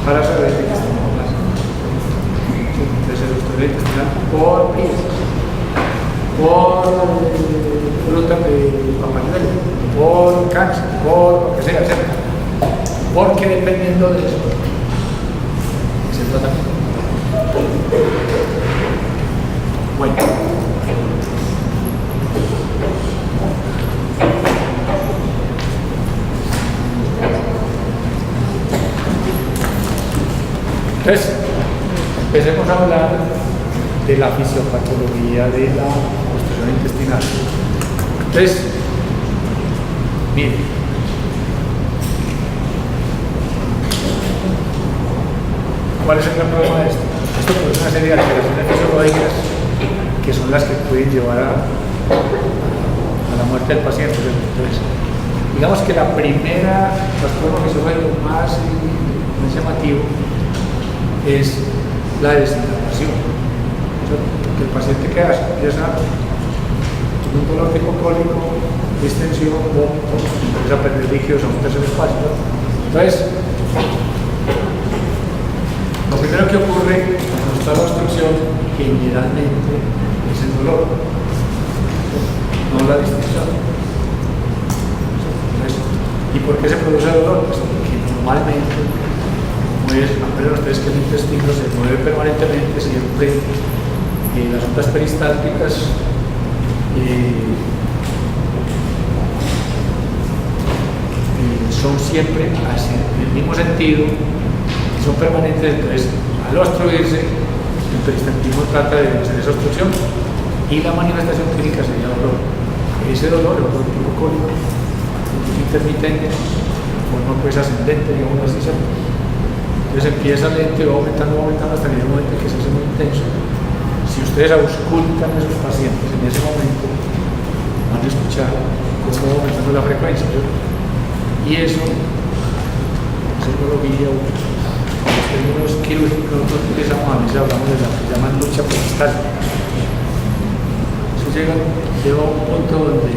para saber de qué estamos hablando. Entonces, el obstrucción intestinal por piezas, por fruta de papañuelo, por cáncer, por lo que sea, etc. Porque dependiendo de eso, es el tratamiento. Bueno. Entonces, empecemos a hablar de la fisiopatología de la obstrucción intestinal. Entonces, miren, ¿cuál es el gran problema de esto? Esto produce una serie de alteraciones fisiológicas que son las que pueden llevar a la muerte del paciente. Entonces, digamos que la primera trastorno fisiológico más llamativo es la deshidratación. Que el paciente que hace empieza con un dolor tipo cólico, distensión, vómito, empieza a perder líquidos a un tercer espacio. Entonces, lo primero que ocurre cuando está la obstrucción generalmente es el dolor, no la distensión. Entonces, ¿y por qué se produce el dolor? Pues porque normalmente, apenas ustedes que el intestino se mueve permanentemente, siempre las ondas peristálticas son siempre hacia el mismo sentido, son permanentes. Entonces, al obstruirse, el peristaltismo trata de hacer esa obstrucción y la manifestación clínica sería dolor. Ese dolor, el dolor tipo cólico, intermitente, de forma pues ascendente, digamos así. Entonces empieza lento y va aumentando hasta que llega un momento que se hace muy intenso. Si ustedes auscultan a esos pacientes en ese momento, van a escuchar cómo va aumentando la frecuencia. Y eso, en psicología, los términos quirúrgicos nosotros utilizamos, a veces hablamos de la que llaman lucha peristáltica. Eso llega a un punto donde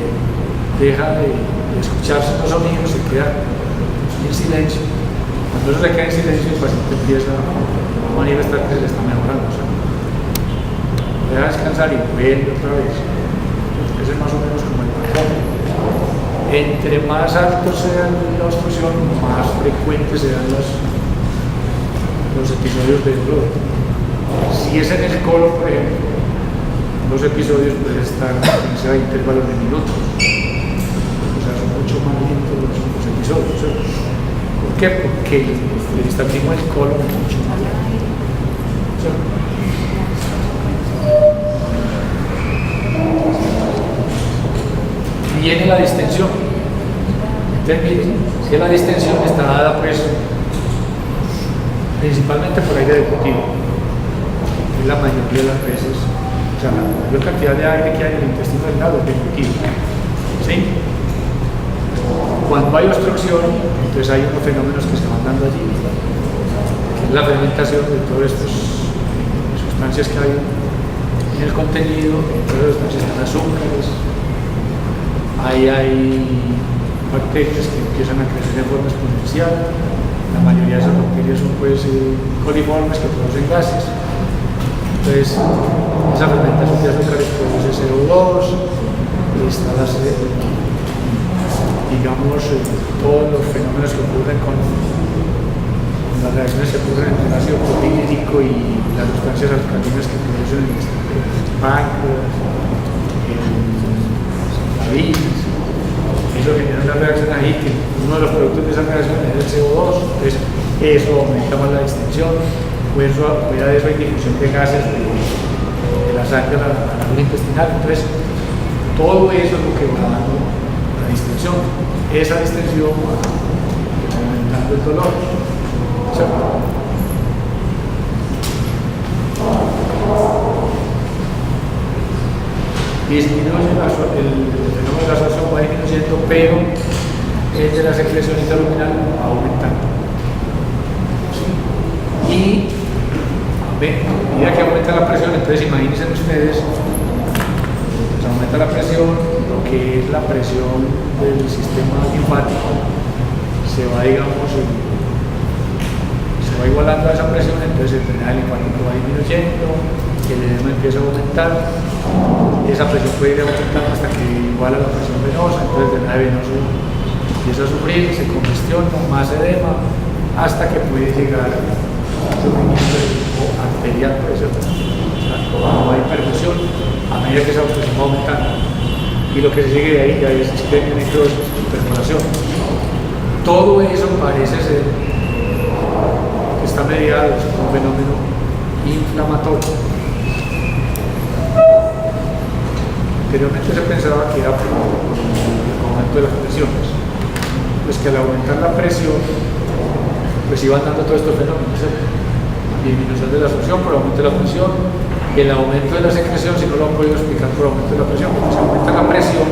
deja de escucharse los sonidos, se queda en silencio. Cuando eso se queda en silencio, el paciente empieza a manifestar que se le está mejorando. O sea, deja descansar y vuelve otra vez. Ese es más o menos como el patrón. Entre más alto sea la obstrucción, más frecuentes serán los episodios de dolor. Si es en el colon, por ejemplo, los episodios pueden estar en ese intervalo de minutos. O sea, son mucho más lentos los episodios. ¿Sí? ¿Por qué? Porque el peristaltismo del colon es mucho más lento. ¿Sí? Viene la distensión. Entonces, miren, que la distensión está dada pues principalmente por aire ejecutivo. Es la mayoría de las veces, o sea, la mayor cantidad de aire que hay en el intestino delgado es ejecutivo. ¿Sí? Cuando hay obstrucción, entonces hay unos fenómenos que se van dando allí, que es la fermentación de todas estas sustancias que hay en el contenido, todas las sustancias están azúcares. Ahí hay bacterias que empiezan a crecer de forma exponencial. La mayoría de esas bacterias son pues coliformes que producen gases. Entonces, esa fermentación de azúcares produce CO2, está digamos, todos los fenómenos que ocurren con las reacciones que ocurren entre el ácido proteínico y las sustancias alcalinas que producen el páncreas, eso genera una reacción ahí que uno de los productos de esa reacción es el CO2, entonces eso aumenta más la distensión, pues fuera de eso hay difusión de gases de la sangre a la médula intestinal, entonces todo eso es lo que va dando la distensión. Esa distensión va aumentando el dolor. ¿Cierto? Disminuye el fenómeno de la absorción, va disminuyendo, pero el de la secreción intraluminal va aumentando. ¿Sí? Y a medida que aumenta la presión, entonces imagínense ustedes, pues aumenta la presión, lo que es la presión del sistema linfático se va, digamos, se va igualando a esa presión, entonces el drenaje linfático va disminuyendo, el edema empieza a aumentar, esa presión puede ir aumentando hasta que iguala la presión venosa, entonces el drenaje venoso empieza a sufrir, se congestiona, más edema, hasta que puede llegar a sufrimiento de tipo arterial, por eso, o sea, no hay perfusión a medida que esa presión va aumentando. Y lo que se sigue de ahí ya es isquemia, necrosis y perforación. Todo eso parece ser que está mediado por un fenómeno inflamatorio. Anteriormente se pensaba que era por el aumento de las presiones, pues que al aumentar la presión pues iban dando todos estos fenómenos, disminución de la absorción por aumento de la presión y el aumento de la secreción, si no lo han podido explicar por aumento de la presión, porque si aumenta la presión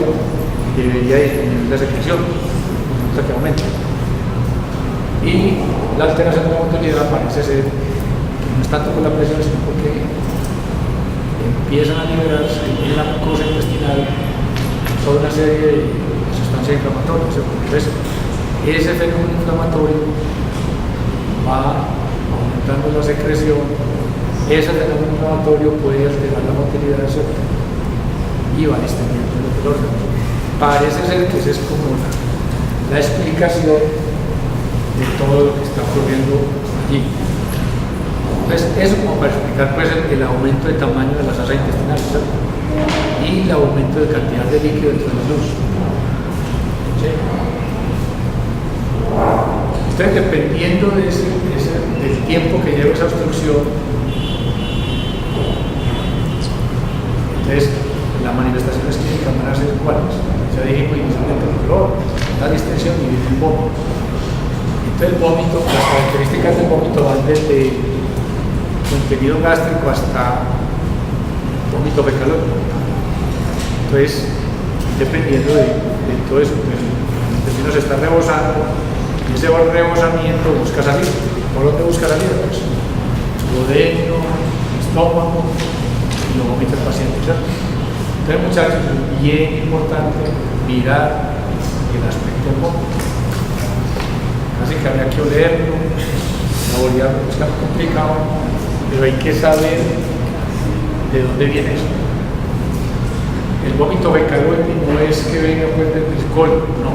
debería disminuir la secreción, resulta que aumenta. Y la alteración de la motilidad parece ser que no es tanto por la presión, sino porque empiezan a liberarse en la mucosa intestinal toda una serie de sustancias inflamatorias. Entonces, ese fenómeno inflamatorio va aumentando la secreción, ese fenómeno inflamatorio puede alterar la motilidad y va distendiendo el órgano. Parece ser que esa es como la explicación de todo lo que está ocurriendo allí. Entonces, eso como para explicar pues, el aumento de tamaño de las asas intestinales, ¿sí? Y el aumento de cantidad de líquido dentro de la luz. ¿Sí? Entonces, dependiendo del tiempo que lleva esa obstrucción, entonces las manifestaciones clínicas van a ser cuáles. Ya dijimos inicialmente el dolor, la distensión y el vómito. Entonces, el vómito, las características del vómito van desde contenido gástrico hasta vómito fecalógico. Entonces, dependiendo de todo eso, pues, el intestino se está rebosando y ese rebosamiento busca salir. ¿Por dónde busca salir? Pues, duodeno, estómago y lo vomita el paciente, ¿cierto? Entonces, muchachos, es bien importante mirar el aspecto del vómito. Así que habría que olerlo, saborearlo, es tan complicado. Pero hay que saber de dónde viene eso. El vómito fecaloide no es que venga pues del colon, no.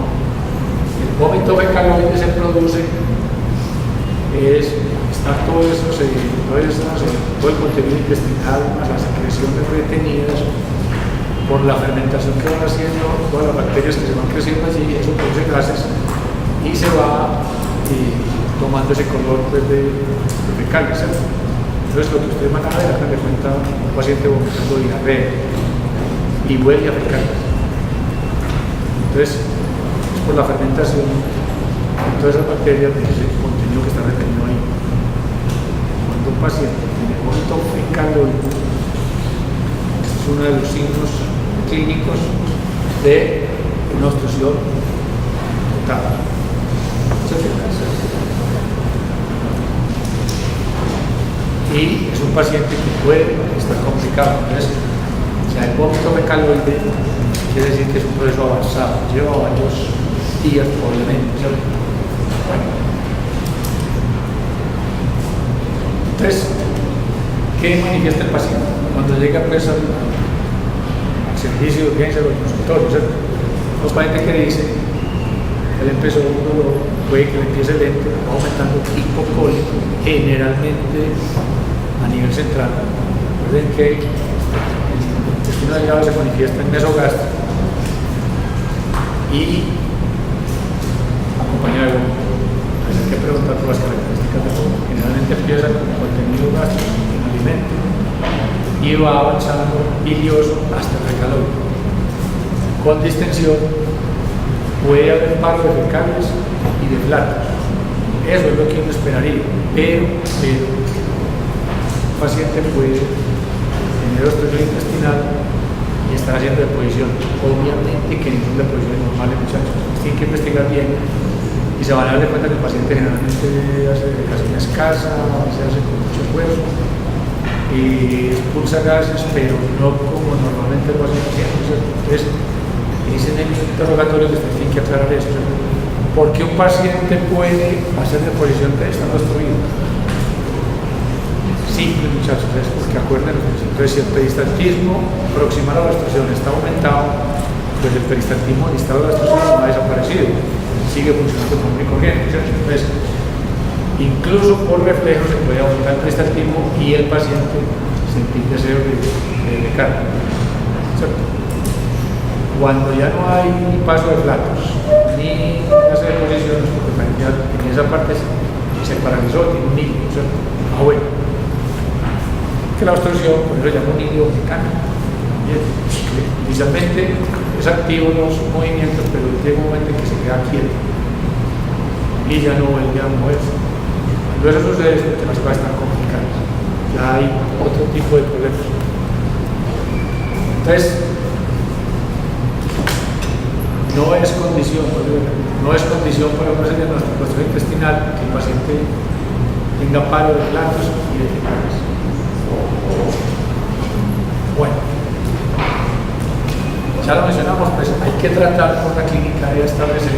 El vómito fecaloide se produce, está todo el contenido intestinal, más las secreciones retenidas por la fermentación que van haciendo, todas las bacterias que se van creciendo allí, eso produce gases y se va tomando ese color pues, de fecales, ¿cierto? Entonces lo que ustedes van a ver, hagan de cuenta un paciente vomitando diarrea y huele a fecales. Entonces, es por la fermentación de todas esas bacterias de ese contenido que está retenido ahí. Cuando un paciente tiene vómito fecaloide, es uno de los signos clínicos de una obstrucción total. Y es un paciente que puede estar complicado. Entonces, si hay vómito fecaloide, quiere decir que es un proceso avanzado, lleva varios días probablemente. Bueno. Entonces, ¿qué manifiesta el paciente? Cuando llega pues, al servicio de urgencia o al consultorio, ¿cierto? Los pacientes que dicen, él empezó un dolor, puede que le empiece lento, va aumentando hipocólico, generalmente a nivel central. Recuerden que el intestino delgado se manifiesta en mesogástrico y acompañado de vómito. Entonces hay que preguntar por las características del vómito. Generalmente empieza con contenido gástrico en alimento y va avanzando bilioso hasta el recaloide. Con distensión puede haber paro de fecales y de flatos. Eso es lo que uno esperaría, pero un paciente puede tener obstrucción intestinal y estar haciendo deposición. Obviamente que ningún deposición es normal, muchachos. Tienen que investigar bien y se van a dar cuenta que el paciente generalmente hace defecación escasa, se hace con mucho esfuerzo y expulsa gases, pero no como normalmente lo hacen los pacientes. Entonces, dicen en el interrogatorio que usted tiene que aclarar esto. ¿Por qué un paciente puede hacer deposición estando obstruido? Simple, muchachos, es porque acuérdense. Entonces, si el peristaltismo proximal a la obstrucción está aumentado, pues el peristaltismo distado a la obstrucción no ha desaparecido, sigue funcionando como y corriente. Entonces, incluso por reflejo se puede aumentar el peristaltismo y el paciente sentir deseo de carga. Cuando ya no hay paso de flatos ni hacer deposiciones, porque ya en esa parte se paralizó, tiene un hilo, ¿cierto? Bueno, que la obstrucción, por eso llama un hilo mecánico. Inicialmente es activo los movimientos, pero llega un momento en que se queda quieto y ya no vuelve a moverse. Cuando eso sucede es porque las cosas están complicadas, ya hay otro tipo de problemas. Entonces, no es condición para una obstrucción intestinal que el paciente tenga paro de flatos y de fecales. Bueno, ya lo mencionamos, pues hay que tratar por la clínica de establecer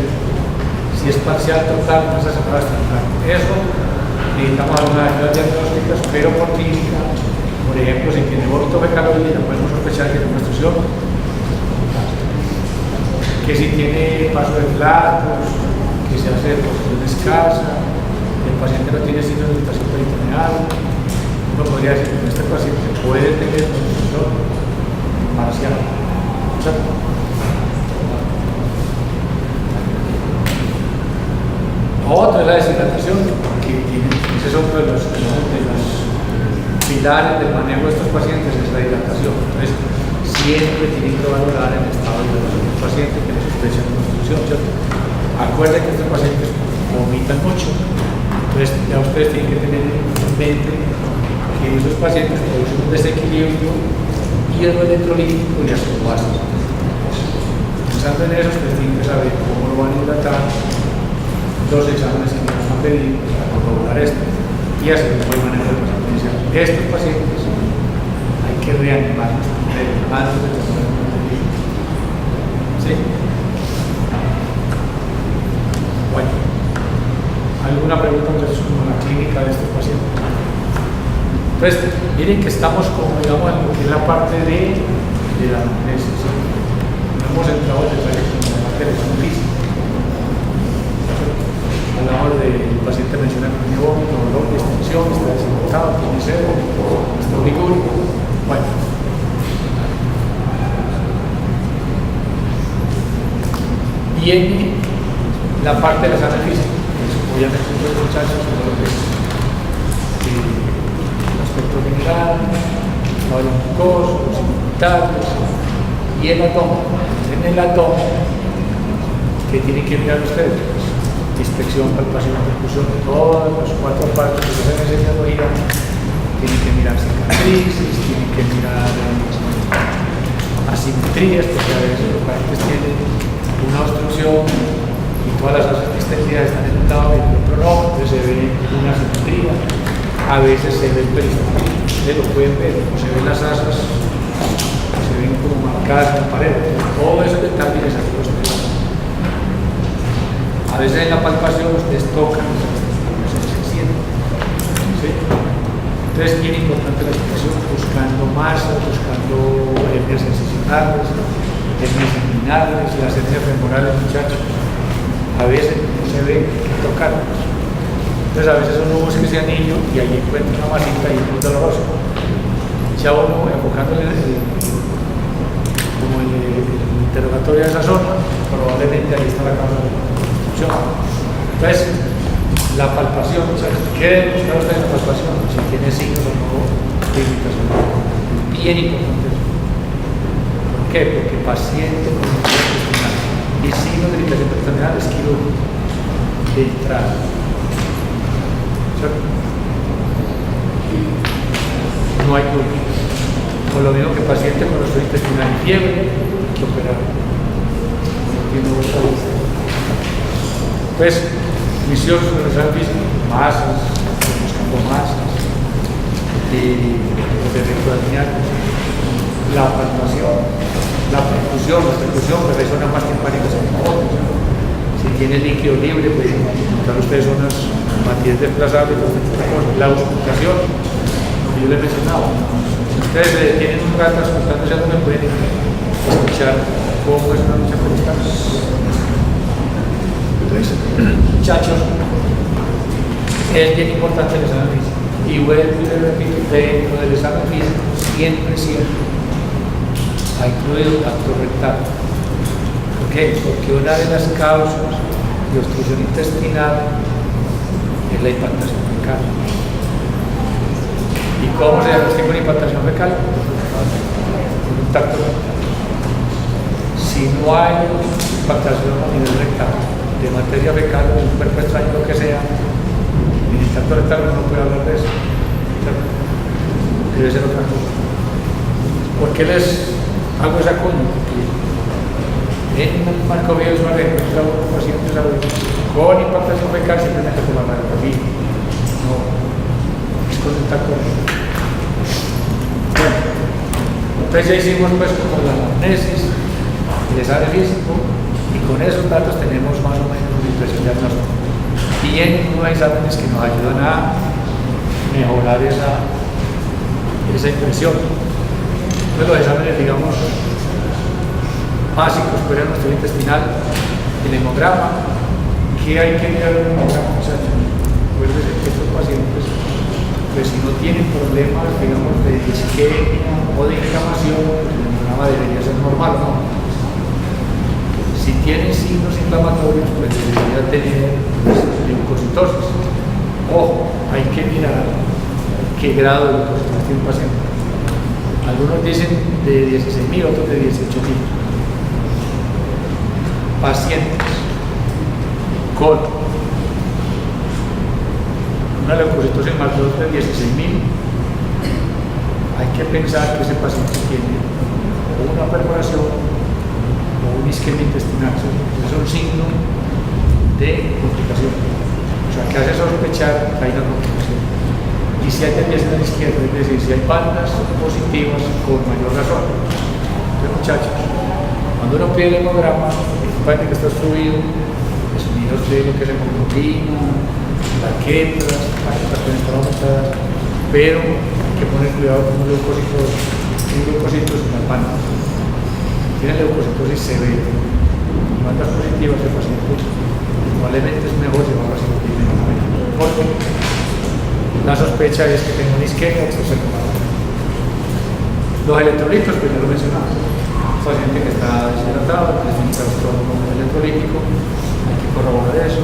si es parcial, total, no se separa total. Eso necesitamos algunas ayudas diagnósticas, pero por clínica, por ejemplo, si tiene vómito fecaloide, ya podemos sospechar que es una obstrucción. Que si tiene paso de flatos, que se hace deposición escasa, el paciente no tiene signos de irritación peritoneal, uno podría decir que este paciente puede tener obstrucción parcial. Otra es la deshidratación, que ese es otro de los pilares del manejo de estos pacientes, es la hidratación. Entonces, siempre tienen que valorar el estado de hidratación del paciente que le sospechan una obstrucción, ¿cierto? Acuérdense que estos pacientes vomitan mucho, entonces ya ustedes tienen que tener en mente que esos pacientes producen un desequilibrio hidroelectrolítico y ácido básico. Pensando en eso, ustedes tienen que saber cómo lo van a hidratar, los exámenes que nos han pedido para corroborar esto y hacer un buen manejo de pacientes. Estos pacientes hay que reanimarlos antes de tomar el medicamento. ¿Sí? Bueno, ¿alguna pregunta entonces como la clínica de estos pacientes? Entonces, miren que estamos como, digamos, en lo que es la parte de la anamnesis. ¿Sí? No hemos entrado en detalle con la parte de la física. Hablamos del paciente menciona que tiene vómito, dolor, distensión. Viene la parte del examen físico. Obviamente los muchachos, todo lo que es el aspecto general, los mucosos, los inmunitarios y el abdomen. En el abdomen, que tienen que mirar ustedes, inspección, palpación, percusión, todas las 4 partes que se ven en esa etiología, tienen que mirar cicatrices, tienen que mirar asimetrías, porque a veces los pacientes tienen una obstrucción y todas las asas extendidas están en un lado y en el otro no, entonces se ve una asimetría, a veces se ve el peristalio, ustedes lo pueden ver, se ven las asas, se ven como marcadas en la pared, todo esos detalles aquí los tenemos. A veces en la palpación ustedes tocan, se sienten, ¿sí? Entonces es bien importante la expresión, buscando masas, buscando hernias incisionales, hernias inguinales, las hernias femorales, muchachos. A veces no se ve que tocar. Entonces a veces uno busca ese anillo y ahí encuentra una masita y es muy doloroso. Ya uno enfocándole como el interrogatorio de esa zona, probablemente ahí está la causa de la obstrucción. Entonces, la palpación, muchachos, ¿qué debe buscar usted en la palpación? Si tiene signos o no de irritación. Bien importante eso. ¿Por qué? Porque paciente con irritación intestinal y signos de irritación intestinal es quirúrgico de entrada. ¿Cierto? No hay duda. Con lo mismo que paciente con obstrucción intestinal y fiebre, hay que operar. No tiene otra duda. Pues, misión sobre el examen físico, masas, buscando masas, los efectos dañados, la palpación, la percusión, pues hay zonas más timpánicas en la otra. Si tiene líquido libre, pues encontrar ustedes zonas matrices desplazables, la auscultación, como yo les mencionaba. Si ustedes tienen un rato auscultándose, no me pueden escuchar cómo es una lucha constante. Entonces, muchachos, es bien importante el examen físico. Y vuelvo y le repito, dentro del examen físico, siempre ha incluido acto rectal. ¿Por qué? Porque una de las causas de obstrucción intestinal es la impactación fecal. ¿Y cómo se diagnostica una impactación fecal? Con un tacto rectal. Si no hay impactación a nivel rectal, de materia fecal, de un cuerpo extraño, lo que sea, en el tacto rectal no puede hablar de eso. Debe ser otra cosa. ¿Por qué les hago esa cuña? Porque en el marco biovisual encuentra unos pacientes con impactación fecal simplemente por la radiografía. No, es con el tacto rectal. Bueno, entonces ya hicimos pues como la anamnesis, el examen físico, y con esos datos tenemos más o menos una impresión diagnóstica. Y en unos exámenes que nos ayudan a mejorar esa impresión. Entonces los exámenes, digamos, básicos, pues en nuestro intestinal, el hemograma. ¿Qué hay que mirar en el hemograma? O sea, recuerden que estos pacientes, pues si no tienen problemas, digamos, de isquemia o de inflamación, el hemograma debería ser normal, ¿no? Si tienen signos inflamatorios, pues debería tener leucocitosis. Ojo, hay que mirar qué grado de leucocitosis tiene un paciente. Algunos dicen de 16.000, otros de 18.000. Pacientes con una leucocitosis mayor de 16.000, hay que pensar que ese paciente tiene una perforación o un isquemia intestinal. Es un signo de complicación, o sea, que hace sospechar que hay una complicación. Y si hay desviación a la izquierda, es decir, si hay bandas positivas, con mayor razón. Entonces, muchachos, cuando uno pide el hemograma, parece que está obstruido, los unidos de lo que es hemoglobina, plaquetas, plaquetas pueden estar aumentadas, pero hay que poner cuidado con los leucocitos en las bandas. Tiene leucocitosis severa y bandas positivas de pacientes, probablemente es mejor llevarlo a cirugía porque la sospecha es que tenga una isquemia extracelular. Los electrolitos, pues ya lo mencionamos, paciente que está deshidratado, que necesita un electrolítico, diabético, hay que corroborar eso.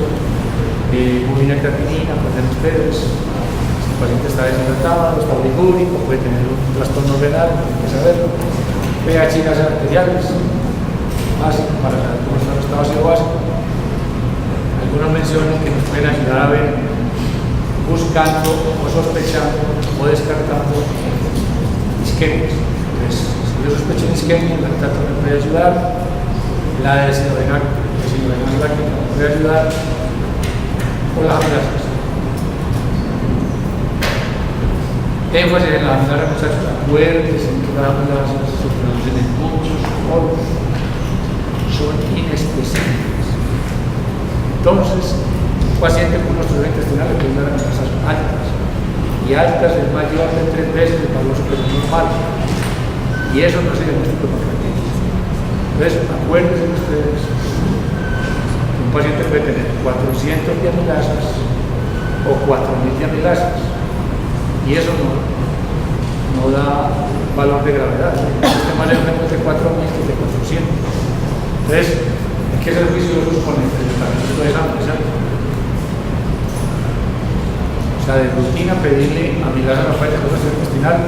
Muy bien creatinina, pueden tener ustedes. Si el paciente está deshidratado, está oligúrico, puede tener un trastorno renal, hay que saberlo. pH y gases arteriales, básico para saber cómo está el estado ácido básico. Algunas menciones que nos pueden ayudar a ver, buscando o sospechando o descartando isquemias. Entonces, si yo sospecho en isquemia, el lactato me puede ayudar, la deshidrogenasa láctica me puede ayudar, o las amilasas. Énfasis en las amilasas, muchachos, acuérdense que las amilasas se producen en muchos órganos, son inespecíficas. Entonces, un paciente con una obstrucción intestinal le puede dar amilasas altas, y altas es mayor de 3 veces el valor superior normal, y eso no es el diagnóstico de pancreatitis. Entonces, acuérdense ustedes que un paciente puede tener 400 de amilasas o 4000 de amilasas, y eso no da valor de gravedad. El sistema es menos de 4000 que de 400. Entonces, hay que ser juiciosos con el tratamiento de esa amilasa. O sea, de rutina pedirle amilasas a la parte de cosas intestinal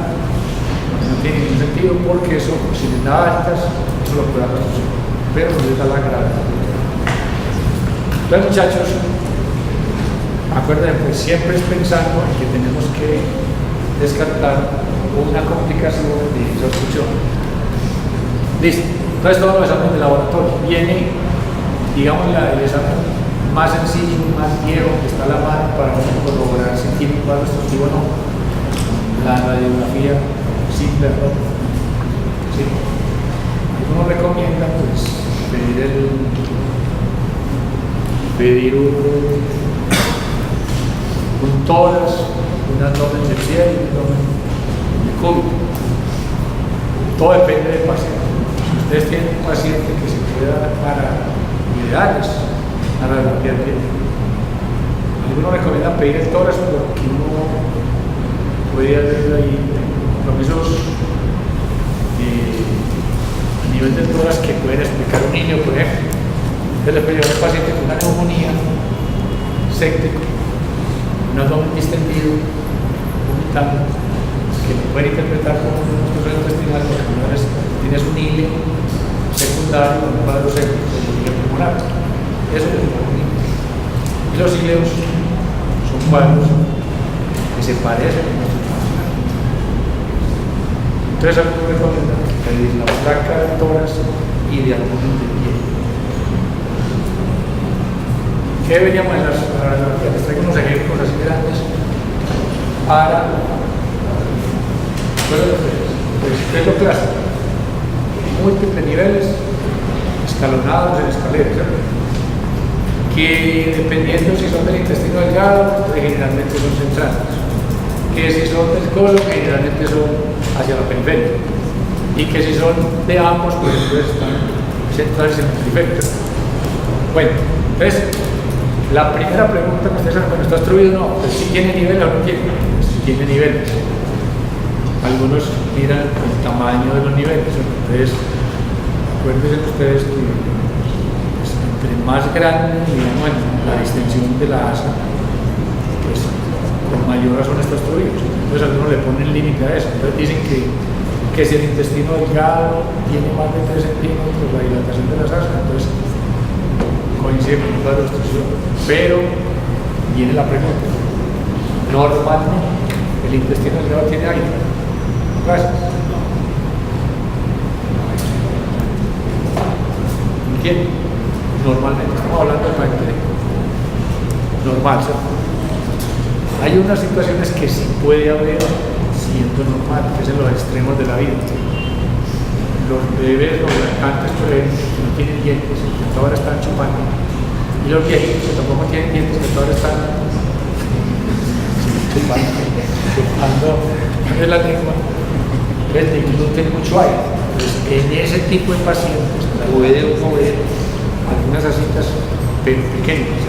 no tiene ningún sentido, porque eso, si les da altas, eso lo puede dar pero no les da la gravedad. Entonces, muchachos, acuérdense, pues siempre es pensando en que tenemos que descartar una complicación de esa obstrucción. Listo. Entonces, todos los exámenes de laboratorio viene, digamos, el examen más sencillo, más viejo que está a la mano para corroborar si tiene un cuadro obstructivo o no. La radiografía simple, ¿no? Sí. Algunos recomiendan, pues, pedir un tórax, un abdomen de pie y un abdomen de cúbito. Todo depende del paciente. Si ustedes tienen un paciente que se puede dar para ideales, a la radiografía de pie. Algunos recomiendan pedir el tórax porque uno puede haber ahí compromisos a nivel del tórax que pueden explicar un niño, por ejemplo. Entonces le puede llevar a un paciente con una neumonía séptico, un abdomen distendido, vomitando, que lo pueden interpretar como un obstrucción intestinal porque una vez tienes un hile secundario, un cuadro séptico, como hile pulmonar. Eso es un niño. Y los ileos son cuadros que se parecen a nuestro funcional. Entonces, algunos recomiendan pedir la placa de tórax y de abdomen de pie. ¿Qué deberíamos en las radiografías? Les traigo unos ejemplos así grandes para ¿qué es lo clásico? Múltiples niveles escalonados en escaleras, ¿cierto? Que dependiendo si son del intestino delgado, generalmente son centrales, que si son del colon, generalmente son hacia la periferia, y que si son de ambos, pues entonces están centrales en la periferia. Bueno, entonces, la primera pregunta que ustedes hacen, bueno, ¿está obstruido? No, pues si tiene niveles o no tiene, pues si tiene niveles. Algunos miran el tamaño de los niveles, entonces, acuérdense ustedes que pues, entre más grande, digamos, la distensión de la asa, pues con mayor son estos obstruidos. Entonces, algunos le ponen límite a eso. Entonces, dicen que si el intestino delgado tiene más de 3 centímetros, la dilatación de las asas, entonces coincide con un cuadro de obstrucción. Pero viene la pregunta: normalmente el intestino delgado tiene aire. Gracias. ¿Quién? Normalmente, estamos hablando de pancreas. Normal, ¿cierto? Hay unas situaciones que sí puede haber siendo normal, que es en los extremos de la vida. Los bebés, los lactantes, por ejemplo, que no tienen dientes, que ahora están chupando. Y los viejitos que tampoco tienen dientes, que ahora están chupando de la lengua. El tiene mucho aire. Entonces, en ese tipo de pacientes puede mover algunas asitas pequeñas.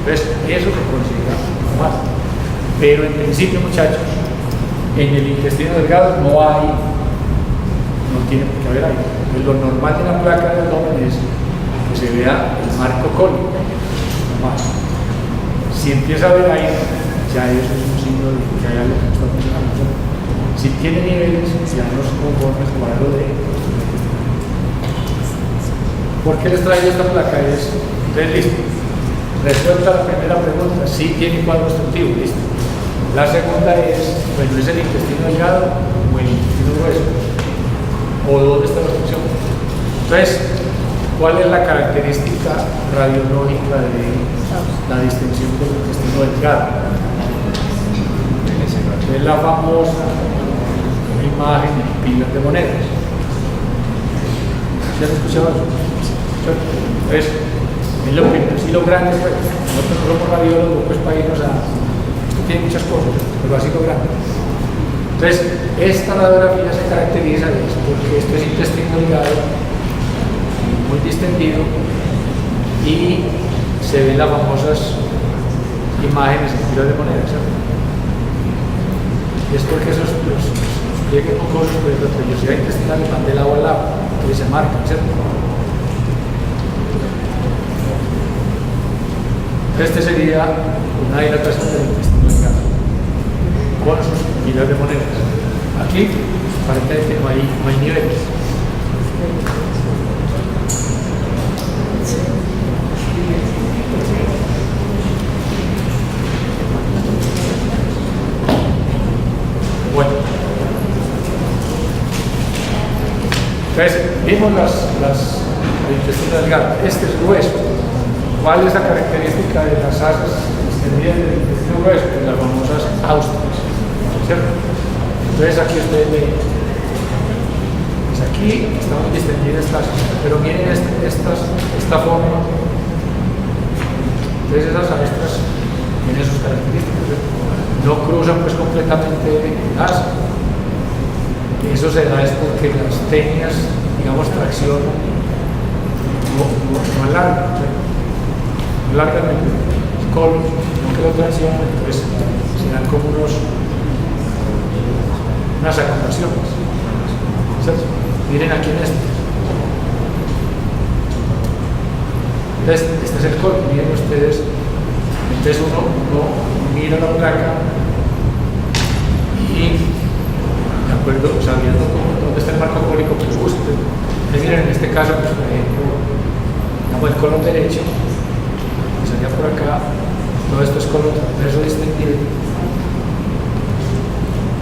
Entonces, eso se considera normal. Pero en principio, muchachos, en el intestino delgado no tiene por qué haber aire. Entonces, lo normal de la placa del abdomen es que se vea el marco cónico. Más. Si empieza a ver ahí, ya eso es un signo de que hay algo que está funcionando. Si tiene niveles, ya no se conformes con algo de... ¿Por qué les traigo esta placa? Entonces, listo. Resuelta la primera pregunta, sí tiene cuadro obstructivo, listo. La segunda es, bueno, ¿es el intestino delgado o el intestino grueso? ¿O dónde está la obstrucción? Entonces, ¿cuál es la característica radiológica de la distensión del intestino delgado? Es la famosa imagen de pilas de monedas. ¿Se han escuchado eso? Entonces, es lo primero, sí lo grande, pues, nosotros no somos radiólogos, pues para irnos a... Esto tiene muchas cosas, pero así lo grande. Entonces, esta radiografía se caracteriza porque esto es intestino delgado, muy distendido, y se ven las famosas imágenes en pilas de monedas, ¿sabes? Es porque esos los pliegues mucosos de la vellosidad intestinal van de lado a lado, que se marcan, ¿cierto? Este sería una dilatación del intestino delgado con sus pilas de monedas. Aquí, aparentemente no hay niveles. Bueno, entonces vimos el intestino delgado. Este es grueso. ¿Cuál es la característica de las asas extendidas del intestino grueso? Pues las famosas austras, ¿cierto? Entonces aquí ustedes ven, pues aquí están muy distendidas estas, pero miren esta forma. Entonces esas austras tienen sus características, ¿cierto? No cruzan pues completamente el asa. Eso se da es porque las tenias, digamos, traccionan, no alargan, ¿cierto? Alargan el colon, no que lo traccionan, entonces se dan como unas acomodaciones, ¿cierto? Miren aquí en este. Entonces, este es el colon, miren ustedes. Entonces uno mira la placa y, de acuerdo, sabiendo dónde está el marco cónico, pues busquen. Entonces miren, en este caso, pues, por ejemplo, el colon derecho, pues allá por acá, todo esto es colon transverso distendido.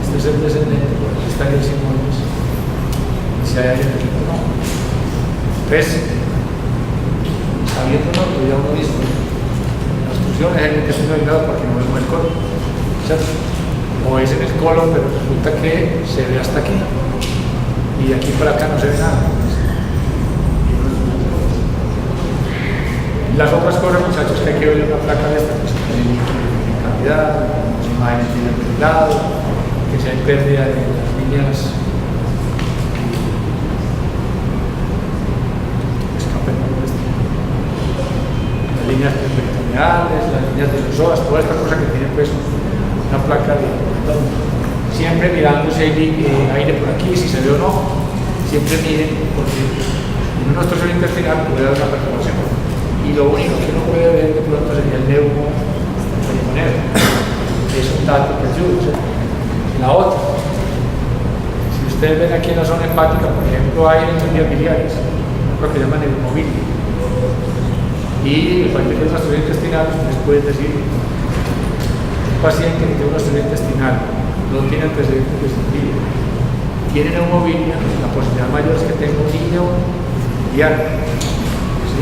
Este es el descendente, por aquí está el simonis. Y si hay alguien aquí, no. Entonces, sabiendo, no, pues ya uno dice, es el intestino delgado porque no vemos el colon, ¿cierto? O es en el colon, pero resulta que se ve hasta aquí y de aquí para acá no se ve nada. Las otras cosas, muchachos, que hay que ver en una placa de esta, pues que tiene calidad, las imágenes tienen del lado, que si hay pérdida de las líneas líneas peritoneales, las líneas de los psoas, toda esta cosa que tiene pues una placa de siempre mirando si hay aire por aquí, si se ve o no, siempre miren porque en nuestro suelo intestinal puede haber una perturbación y lo único que uno puede ver de pronto sería el neumo pulmonar, que es un dato que ayuda. La otra, si ustedes ven aquí en la zona hepática, por ejemplo, hay en las vías biliares, lo que llaman neumobilia. Y el paciente de una obstrucción intestinal, ustedes pueden decir, un paciente que tiene una obstrucción intestinal, no tiene antecedentes de cistitis, tiene neumobilia, la posibilidad mayor es que tenga un niño diario. ¿Sí?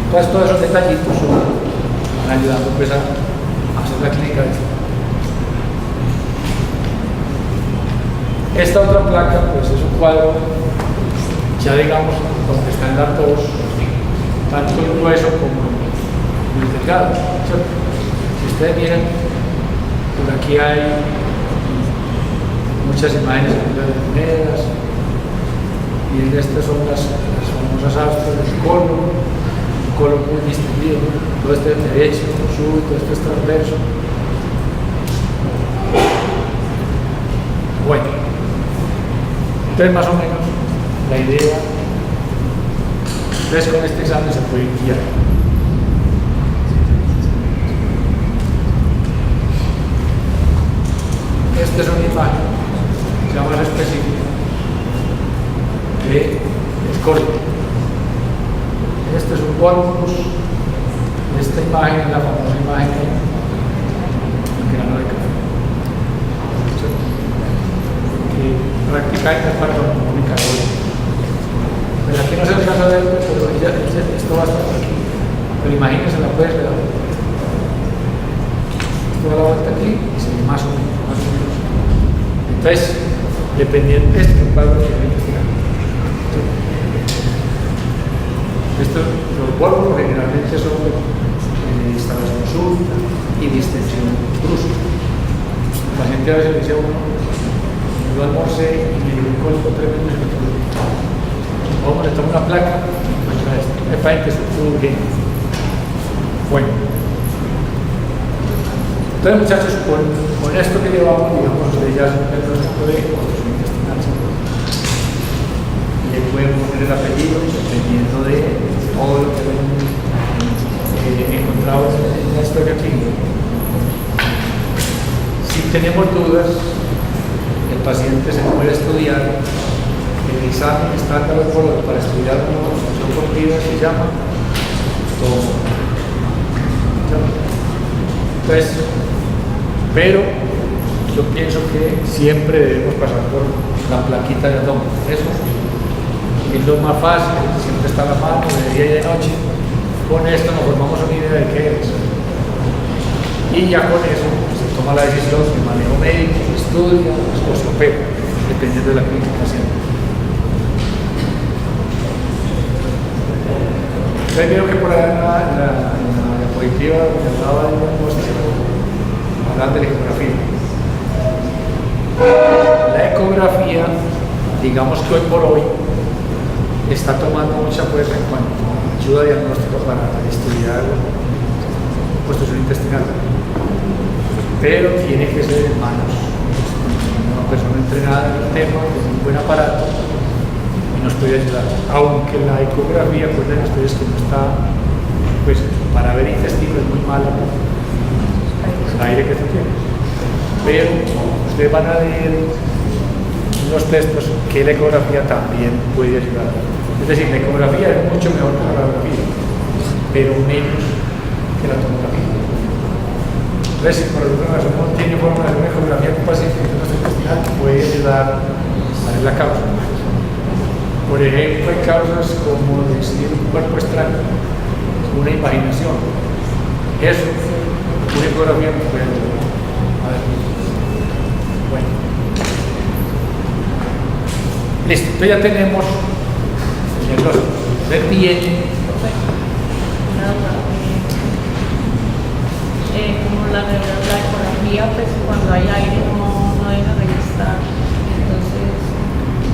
Entonces, todos esos detallitos van ayudando pues, a hacer la clínica de esto. Esta otra placa, pues es un cuadro, ya digamos, donde están las dos, tanto el grueso como el delgado. Si ustedes miran, por aquí hay muchas imágenes de monedas, y estas son las famosas austras del colon, un colon muy distendido, todo este es derecho, súbito, este es transverso. Bueno, entonces más o menos la idea Entonces con este examen se puede guiar. Esta es una imagen, ya más específica, de escorpio. Este es un volvus. Esta imagen es la famosa imagen del grano de café. Que prácticamente es para comunicadores. Pero aquí no se alcanza a ver, pero esto va a estar aquí. Pero imagínense, la puedes ver. Esto da la vuelta aquí y se ve más o menos. Entonces, dependiendo de este cuadro que hay que tirar. Los volvos generalmente son de instalación súbita y distensión brusca. La gente a veces le dice a uno, yo almorcé y me dio un cuerpo tremendo y me tuve. Vamos, le tomo una placa, me parece que es un bien. Bueno. Entonces, muchachos, con esto que llevamos, digamos, ustedes ya son el proceso de intestinal. Y le pueden poner el apellido dependiendo de todo lo que hemos encontrado en la historia clínica. Si tenemos dudas, el paciente se puede estudiar. El examen estándar para estudiar una función cognitiva se llama TOMO. Entonces, pero yo pienso que siempre debemos pasar por la plaquita de TOMO. Eso es lo más fácil, siempre está a la mano, de día y de noche. Con esto nos formamos una idea de qué es. Y ya con eso se toma la decisión de manejo médico, estudia o se opera, dependiendo de la clínica siempre. Ustedes vieron que por allá en la diapositiva donde hablaba de diagnóstico, hablan de la ecografía. La ecografía, digamos que hoy por hoy, está tomando mucha fuerza en cuanto a ayuda diagnóstica para estudiar construcción intestinal. Pero tiene que ser en manos de una persona entrenada en el tema, con un buen aparato, y nos puede ayudar. Aunque la ecografía, acuérdense ustedes que no está, pues para ver intestino es muy mala el aire que se tiene. Pero ustedes van a leer unos textos que la ecografía también puede ayudar. Es decir, la ecografía es mucho mejor que la radiografía, pero menos que la tomografía. Entonces, si por alguna razón no tiene forma de hacer una ecografía con paciente intestinal, puede ayudar a ver la causa. Por ejemplo, hay causas como decir un cuerpo extraño, una imaginación. Eso, una ecografía no puede ayudar. A ver. Bueno. Listo, entonces ya tenemos el diagnóstico. Usted tiene. Como la ecografía, pues cuando hay aire no deja registrar. Entonces,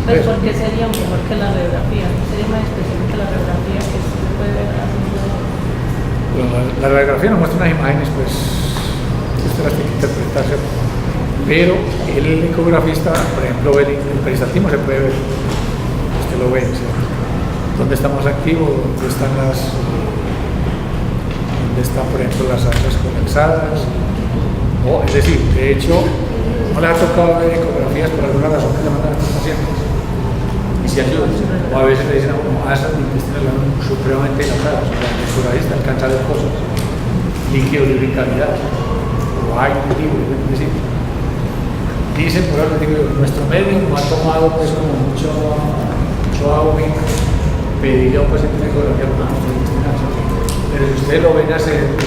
pues, ¿por qué sería mejor que la radiografía? ¿Sería más específica la radiografía que se puede ver así? Bueno, la radiografía nos muestra unas imágenes, pues, usted las tiene que interpretar, ¿cierto? Pero el ecografista, por ejemplo, el peristaltismo se puede ver, usted lo ve, ¿cierto? ¿Dónde está más activo? ¿Dónde están por ejemplo, las arterias conexadas? O, es decir, de hecho, no les ha tocado ver ecografías por alguna razón que le mandan a estos pacientes. Y si ayudan, o a veces le dicen a uno, esas intestinas supremamente dilatadas, o sea, el ecografista alcanza a ver cosas, líquido de cavidad, o aire libre, es decir. Dicen, por ejemplo, digo, nuestro médico ha tomado pues como mucho auge, pediría a un paciente una ecografía con una intestinal. Pero si ustedes lo ven hacer, no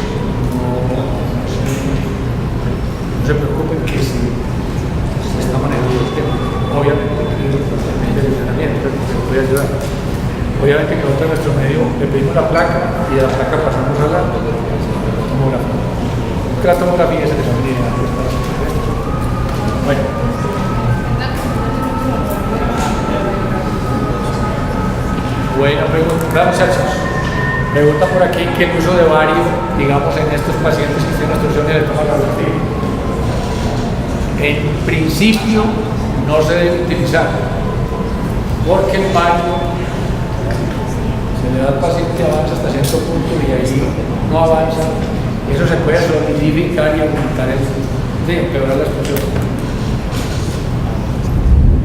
se preocupen que si se está manejando el tema, obviamente que el entrenamiento se puede ayudar. Obviamente que nosotros en nuestro medio le pedimos la placa y de la placa pasamos a la tomografía. Porque la tomografía es el examen ideal. Bueno. Buena pregunta, muchachos. Pregunta por aquí que el uso de bario, digamos, en estos pacientes que tienen obstrucción del estómago radioactivo. En principio no se debe utilizar porque el bario se le enfermedad del paciente avanza hasta cierto punto y ahí no avanza, eso se puede solidificar y aumentar empeorar la explosión.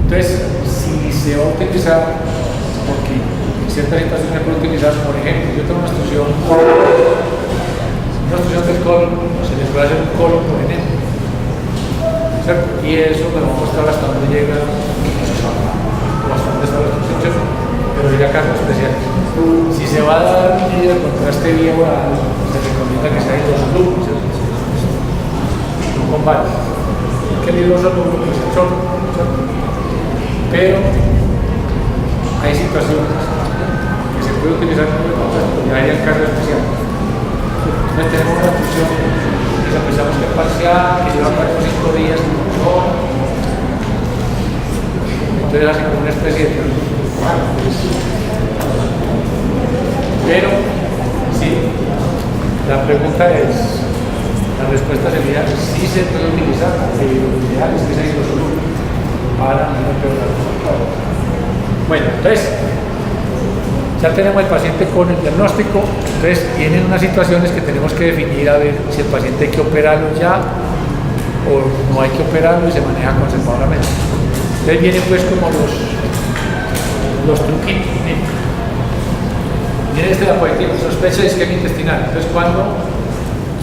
Entonces, si se va a utilizar, porque en ciertas situaciones se puede utilizar, por ejemplo, yo tengo una obstrucción del colon, se le puede hacer un colon prominente, ¿cierto? Y eso me va a mostrar hasta dónde llega, hasta dónde está la obstrucción, pero ya casos especiales. Si se va a dar un medio de contraste vía oral, se recomienda que sea hidrosolúvel, ¿cierto? No con varios. Que el hidrosolúvel pues se absorbe, ¿cierto? Pero hay situaciones que se puede utilizar como de contraste, ya hay casos especiales. Entonces tenemos una obstrucción que pensamos que es parcial, que lleva 4 o 5 días, no. Entonces hacen como una especie de... Pero, sí, la pregunta es, la respuesta sería, sí se puede utilizar, lo ideal es que sea hidrosolúvel para no empeorar. Bueno, entonces, ya tenemos el paciente con el diagnóstico, entonces vienen unas situaciones que tenemos que definir a ver si el paciente hay que operarlo ya o no hay que operarlo y se maneja conservadoramente. Entonces vienen pues como los truquitos. Miren este diapositivo, sospecha de isquemia intestinal. Entonces cuando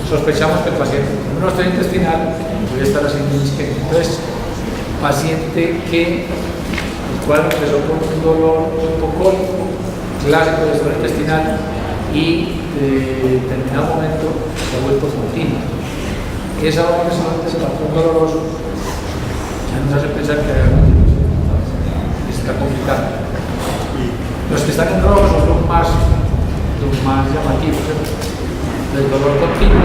sospechamos que el paciente tiene un obstrucción intestinal puede estar haciendo isquemia. Entonces, paciente que el cual empezó con un dolor hipocólico clásico de dolor intestinal y en determinado momento se ha vuelto continuo. Esa hora que se marcó un doloroso ya nos hace pensar que hay una situación que está complicada. Los que están en rojo son los más llamativos, ¿cierto? El dolor continuo,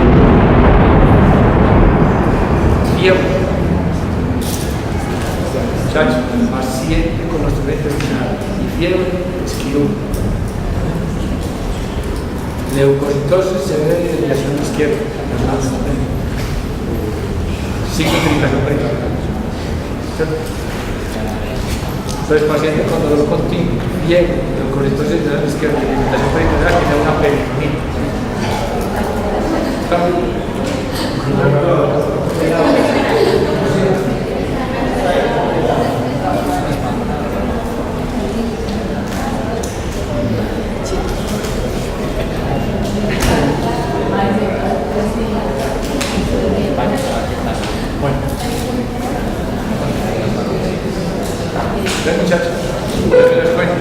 fiebre, muchachos, paciente con obstrucción intestinal y fiebre, esquirón. Leucocitosis severa y desviación izquierda, ciclotricación peritoneal. Entonces, paciente con dolor continuo, fiebre, leucocitosis de la izquierda, limitación peritoneal, tiene una peritonitis. ¿Está bien? Bueno, muchachos, les cuento.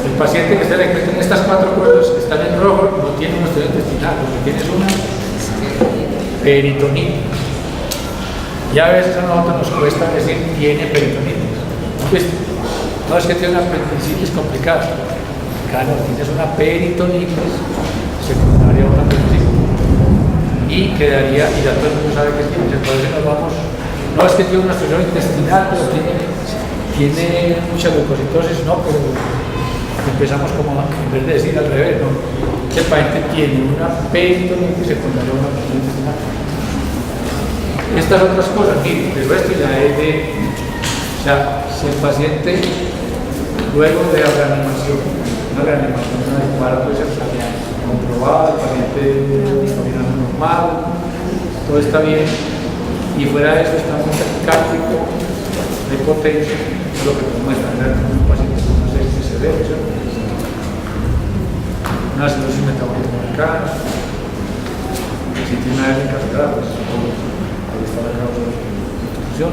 El paciente que está en estas 4 cuerdas que están en rojo no tiene una obstrucción intestinal, lo que tiene es una peritonitis. Y a veces a nosotros nos cuesta decir tiene peritonitis. No es que tiene una apendicitis complicada. Claro, tienes una peritonitis secundaria a una apendicitis. Y quedaría, y ya todo el mundo sabe que tiene, entonces nos vamos, no es que tiene una obstrucción intestinal, pero tiene mucha leucocitosis, no, pero empezamos como, en vez de decir al revés, no, que el paciente tiene una peritonitis secundaria a una obstrucción intestinal. Estas otras cosas, miren, el resto ya es de, o sea, si el paciente, luego de la reanimación, una reanimación adecuada puede ser comprobada, el paciente caminando normal, todo está bien, y fuera de eso está muy taquicárdico, hay potencia, es lo que podemos estar en un paciente con una sepsis severa, una cirrosis metabólica marcada, si tiene una hernia cardiaca, pues ahí está la causa de la obstrucción.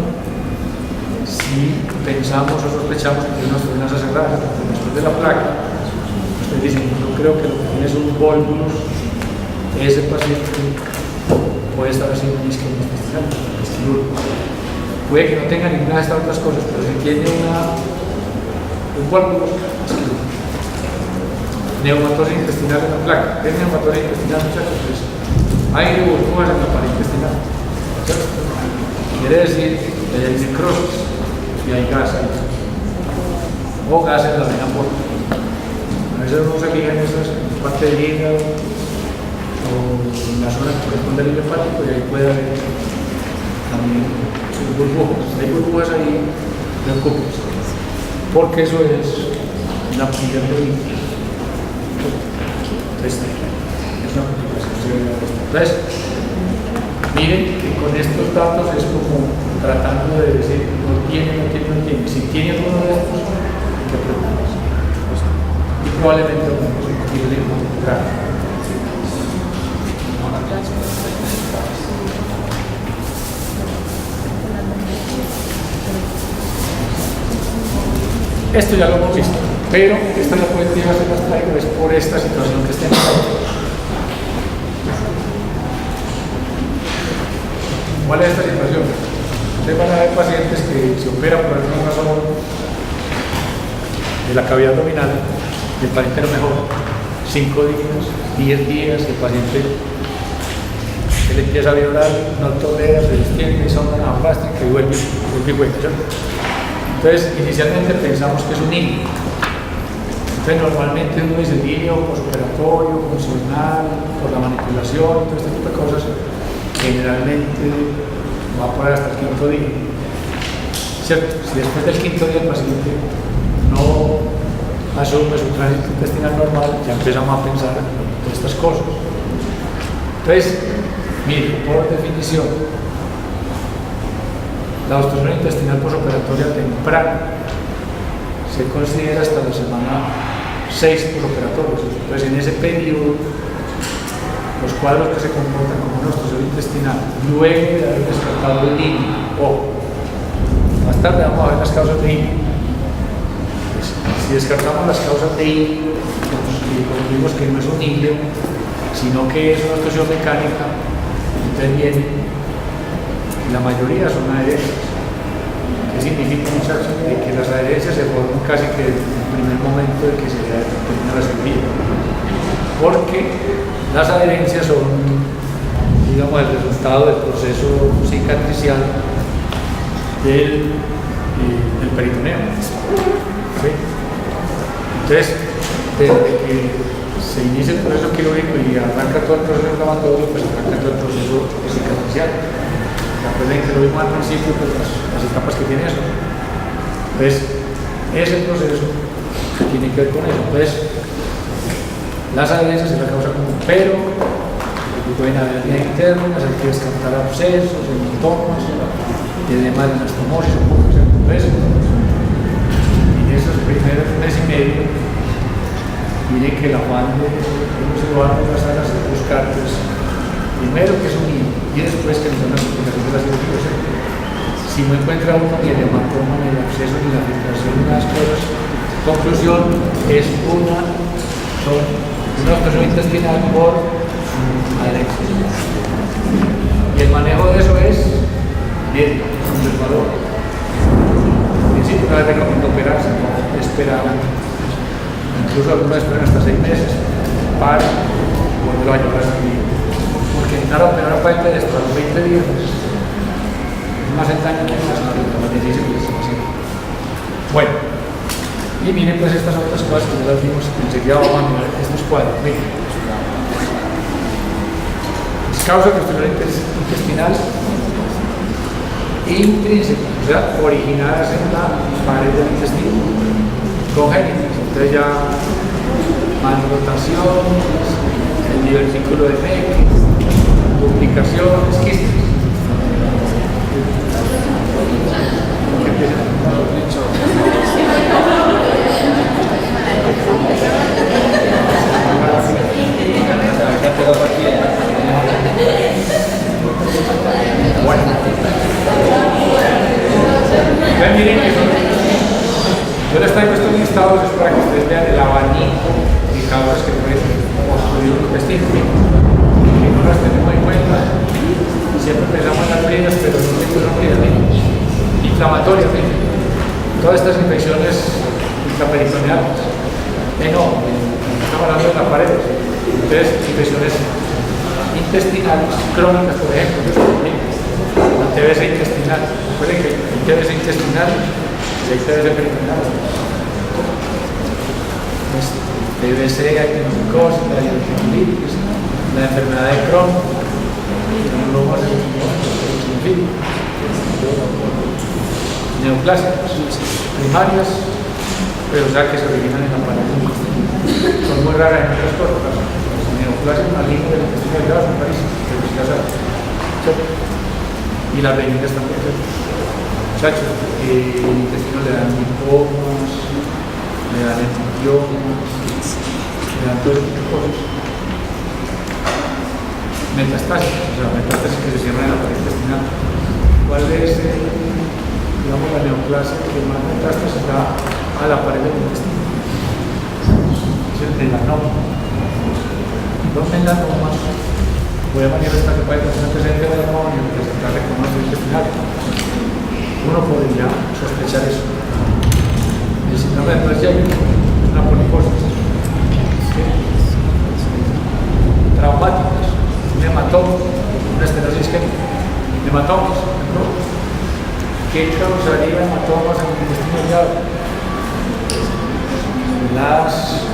Si pensamos o sospechamos que tiene una obstrucción cerrada, después de la placa, dicen, yo creo que lo que tiene es un volvulus, ese paciente puede estar haciendo un isquemia intestinal, puede que no tenga ninguna de estas otras cosas, pero si tiene un volvulus, esquirúrgico. Neumatosis intestinal en la placa. ¿Qué es neumatosis intestinal, muchachos? Pues hay burbujas en la pared intestinal, ¿cierto? Quiere decir que hay necrosis y hay gas ahí, o gas en la vena porta. A veces uno se fija en esas parte del hígado o en la zona que corresponde al hilo hepático y ahí puede haber también burbujas. Hay burbujas ahí, preocúpense, porque eso es una función de líquido. Entonces, es una complicación severa. Entonces, miren que con estos datos es como tratando de decir, no tiene. Si tiene uno de estos, hay que preocuparse. Y probablemente lo vamos a encontrar. Esto ya lo hemos visto, pero esta diapositiva se las traigo es por esta situación que estamos viendo. ¿Cuál es esta situación? Ustedes van a ver pacientes que se operan por alguna razón de la cavidad abdominal, el paciente no mejora. 5 días, 10 días, el paciente se le empieza a vibrar, no tolera, se extiende, sonda anaplástica y vuelve y vuelve. Entonces, inicialmente pensamos que es un hilo. Entonces, normalmente uno dice hilo postoperatorio, funcional, por la manipulación, todo este tipo de cosas. Generalmente va por ahí hasta el 5.º día. ¿Cierto? Si después del 5.º día el paciente no asume su tránsito intestinal normal, ya empezamos a pensar en estas cosas. Entonces, mire, por definición, la obstrucción intestinal postoperatoria temprana se considera hasta la semana 6 posoperatorios. Entonces, en ese periodo, los cuadros que se comportan como una obstrucción intestinal, luego de haber descartado el niño, o más tarde vamos a ver las causas de hilo. Si descartamos las causas de hilo, y concluimos que no es un hilo, sino que es una obstrucción mecánica, entonces viene. La mayoría son adherencias. ¿Qué significa, muchachos? De que las adherencias se forman casi que en el primer momento de que se termina la cirugía. Porque las adherencias son, digamos, el resultado del proceso cicatricial del peritoneo. ¿Sí? Entonces, desde que se inicia el proceso quirúrgico y arranca todo el proceso inflamatorio, pues arranca todo el proceso cicatricial. Recuerden que lo vimos al principio, pues las etapas que tiene eso. Entonces, ese proceso tiene que ver con eso. Entonces, las adherencias es la causa común, pero pueden haber vías internas, hay que descartar abscesos, hematomas, edemas de anastomosis, entonces, en esos primeros mes y medio, miren que el afán de los ciudadanos de las salas es buscar, pues, primero que es un hilo, y después que no son las complicaciones de la cirugía. Si no encuentra uno ni el hematoma, ni el absceso, ni la filtración, ni las cosas, conclusión, es una obstrucción intestinal por adherencia. Y el manejo de eso es bien, conservador. En principio no les recomiendo operarse, no esperar, incluso algunos esperan hasta 6 meses para volverlo a llevar a la vida. Porque entrar a operar a paciente de esto a los 20 días es más el daño que más el beneficio que les está haciendo. Bueno, y miren pues estas otras cosas que ya las vimos, enseguida vamos a mirar estos cuadros. Miren, causa de obstrucción intestinal intrínseca, o sea, originadas en la pared del intestino, congénitas. Entonces ya malrotaciones, el divertículo de Mecke, duplicaciones, quistes. Bueno, entonces miren que yo les traigo estos listados para que ustedes vean el abanico de causas que pueden obstruir un intestino, que no las tenemos en cuenta, siempre pensamos en las frías, pero no siempre son frías, inflamatorias, todas estas infecciones intraperitoneales, no, estamos hablando de las paredes, entonces infecciones intestinales crónicas, por ejemplo, la TBC intestinal. Recuerden que el TBC intestinal y el TBC peritoneal. TBC, actinosicosis, la diverticulitis, la enfermedad de Crohn, neoplasias primarias, pero ya que se originan en la pared. Son muy raras en otras cosas. neoplasias malignas del intestino delgado son rarísimas, pero sí las hay, ¿cierto? Y las benignas también, ¿cierto? Muchachos, el intestino le dan lipomas, le dan hemangiomas, le dan todo ese tipo de cosas. Metástasis, o sea, metástasis que se cierran en la pared intestinal. ¿Cuál es, digamos, la neoplasia que más metástasis da a la pared del intestino? Es el melanoma. Los melanomas pueden manifestarse para el antecedente de melanoma y presentarse con una intestinal. Uno podría sospechar eso. El síndrome de Prader-Willi es una poliposis. Traumáticas, un hematoma, una estenosis isquémica. Hematomas, ¿no? ¿Qué causaría hematomas en el intestino delgado? Las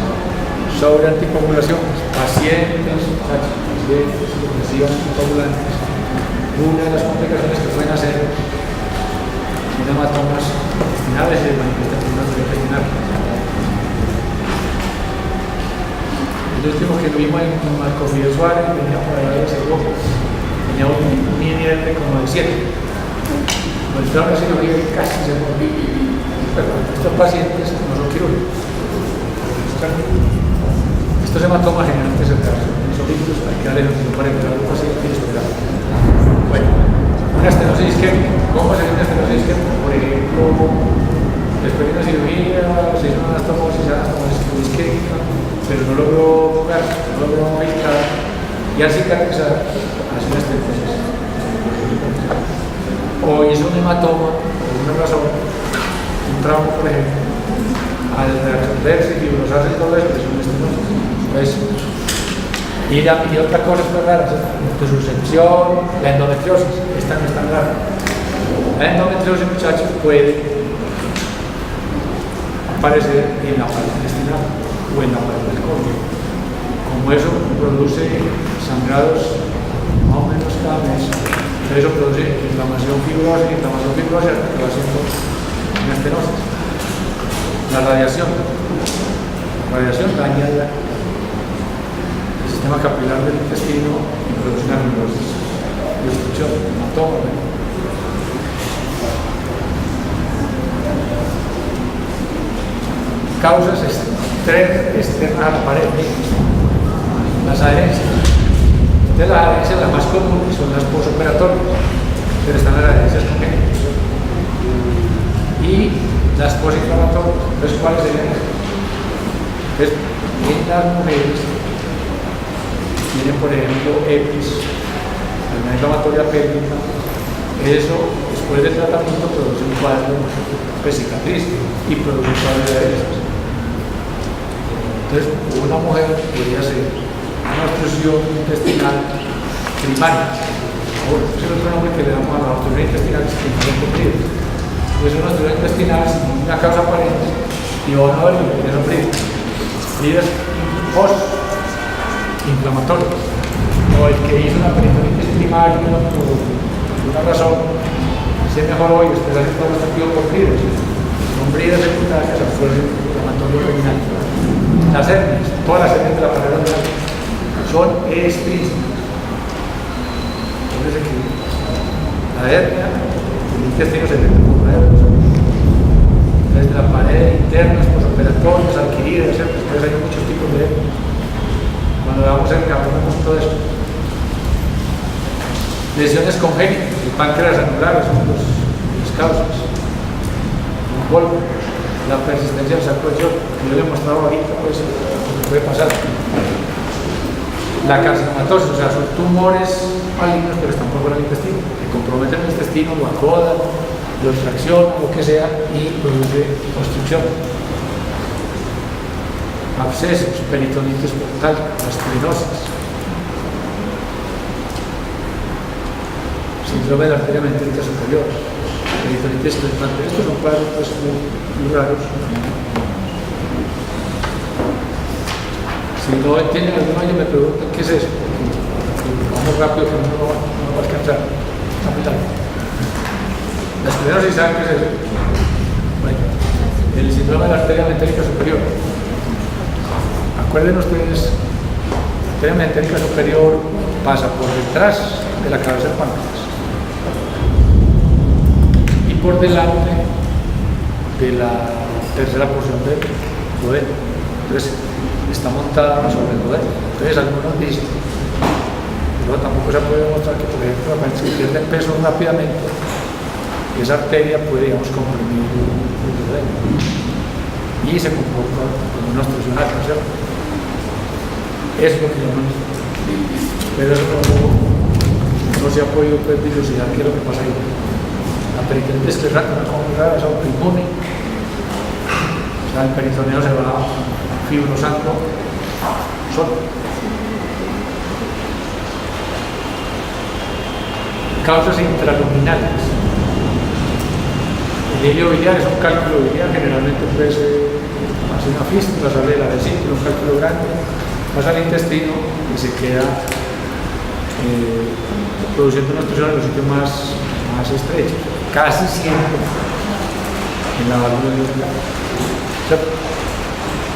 sobreanticoagulaciones, pacientes depresivos anticoagulantes. Una de las complicaciones que pueden hacer son hematomas intestinales y de manifestación intestinal. El último que vimos en Marco Fidel Suárez tenía por allá de seguro, tenía un nivel de como de 7. Pues entró a una cirugía y casi se murió. Pero estos pacientes no son quirúrgicos. Estos hematomas generalmente se tratan son líquidos, hay que darle un para entrar al paciente y esperar. Bueno, una estenosis isquémica. ¿Cómo se ve una estenosis isquémica? Por ejemplo, después de una cirugía, se hizo una anastomosis isquémica, pero no logró jugar, no logró medicar, y al cicatrizar hace una estenosis. O hizo un hematoma, por una razón, un trauma, por ejemplo, al reabsorberse y fibrosarse todo eso, es una estenosis. Entonces, y otra cosa es muy rara, la autosuscepción, la endometriosis, esta no es tan rara. La endometriosis, muchachos, puede aparecer en la pared intestinal o en la pared del colon. Como eso produce sangrados más o menos cada mes, eso produce inflamación fibrosa y inflamación fibrosa que va haciendo una estenosis. La radiación daña el sistema capilar del intestino y produce una fibrosis, destrucción, hematoma. Causas externas a la pared, las adherencias. De las adherencias, las más comunes son las posoperatorias, pero están las adherencias congénitas y las posinflamatorias. Entonces, ¿cuáles serían esas? Entonces, en las mujeres tienen, por ejemplo, EPIs, una inflamatoria pélvica. Eso, después del tratamiento, produce un cuadro de cicatriz y produce un cuadro de adherencias. Entonces, una mujer podría ser una obstrucción intestinal primaria. Ese es otro nombre que le damos a la obstrucción intestinal primaria comprida. Es una obstrucción intestinal sin una causa aparente y una orientación privada. Primas post-inflamatorias. O el que hizo una peritonitis primaria por alguna razón, se mejoró y después hace todo este tipo por bridas. Son bridas secundarias al fuerza inflamatorio terminal. Las hernias, todas las hernias de la pared abdominal son extrínsecas. Entonces, la hernia, el intestino se mete por la hernia. Desde la pared interna, posoperatorias, adquiridas, etc. Entonces hay muchos tipos de hernias. Cuando damos el campo, vemos todo eso. Lesiones congénitas, el páncreas anular, son las causas. Un golpe. La persistencia del saco de shock, que yo le he mostrado ahorita, pues, lo que puede pasar. La carcinomatosis, o sea, son tumores malignos, pero están por fuera del intestino, que comprometen el intestino, lo acodan, lo extraccionan, lo que sea, y produce obstrucción. Abscesos, peritonitis portal, gastrinosis, síndrome de la arteria ventrícula superior, peritonitis constante. Estos son cuadros pues, muy raros. Si no entienden alguno, ellos me preguntan qué es eso. Vamos rápido, que no va a alcanzar. La esclerosis, ¿saben qué es eso? Bueno, el síndrome de la arteria ventrícula superior. Acuerden ustedes arteria mesentérica superior pasa por detrás de la cabeza del páncreas y por delante de la tercera porción del duodeno. Entonces está montada sobre el duodeno. Entonces algunos dicen, pero tampoco se puede demostrar que, por ejemplo, si pierde peso rápidamente, esa arteria puede, digamos, comprimir el duodeno y se comporta como una obstrucción alta, ¿cierto? Eso es lo que llaman, pero eso no se ha podido dilucidar qué es lo que pasa ahí. La peritonitis esclerante no es como rara, es autoinmune, o sea, el peritoneo se va fibrosando solo. Causas intraluminales. El hilio biliar es un cálculo biliar, generalmente pues, hace una fístula, sale de la vesícula, un cálculo grande, pasa al intestino y se queda produciendo una obstrucción en los sitios más estrechos, casi siempre en la válvula glandular.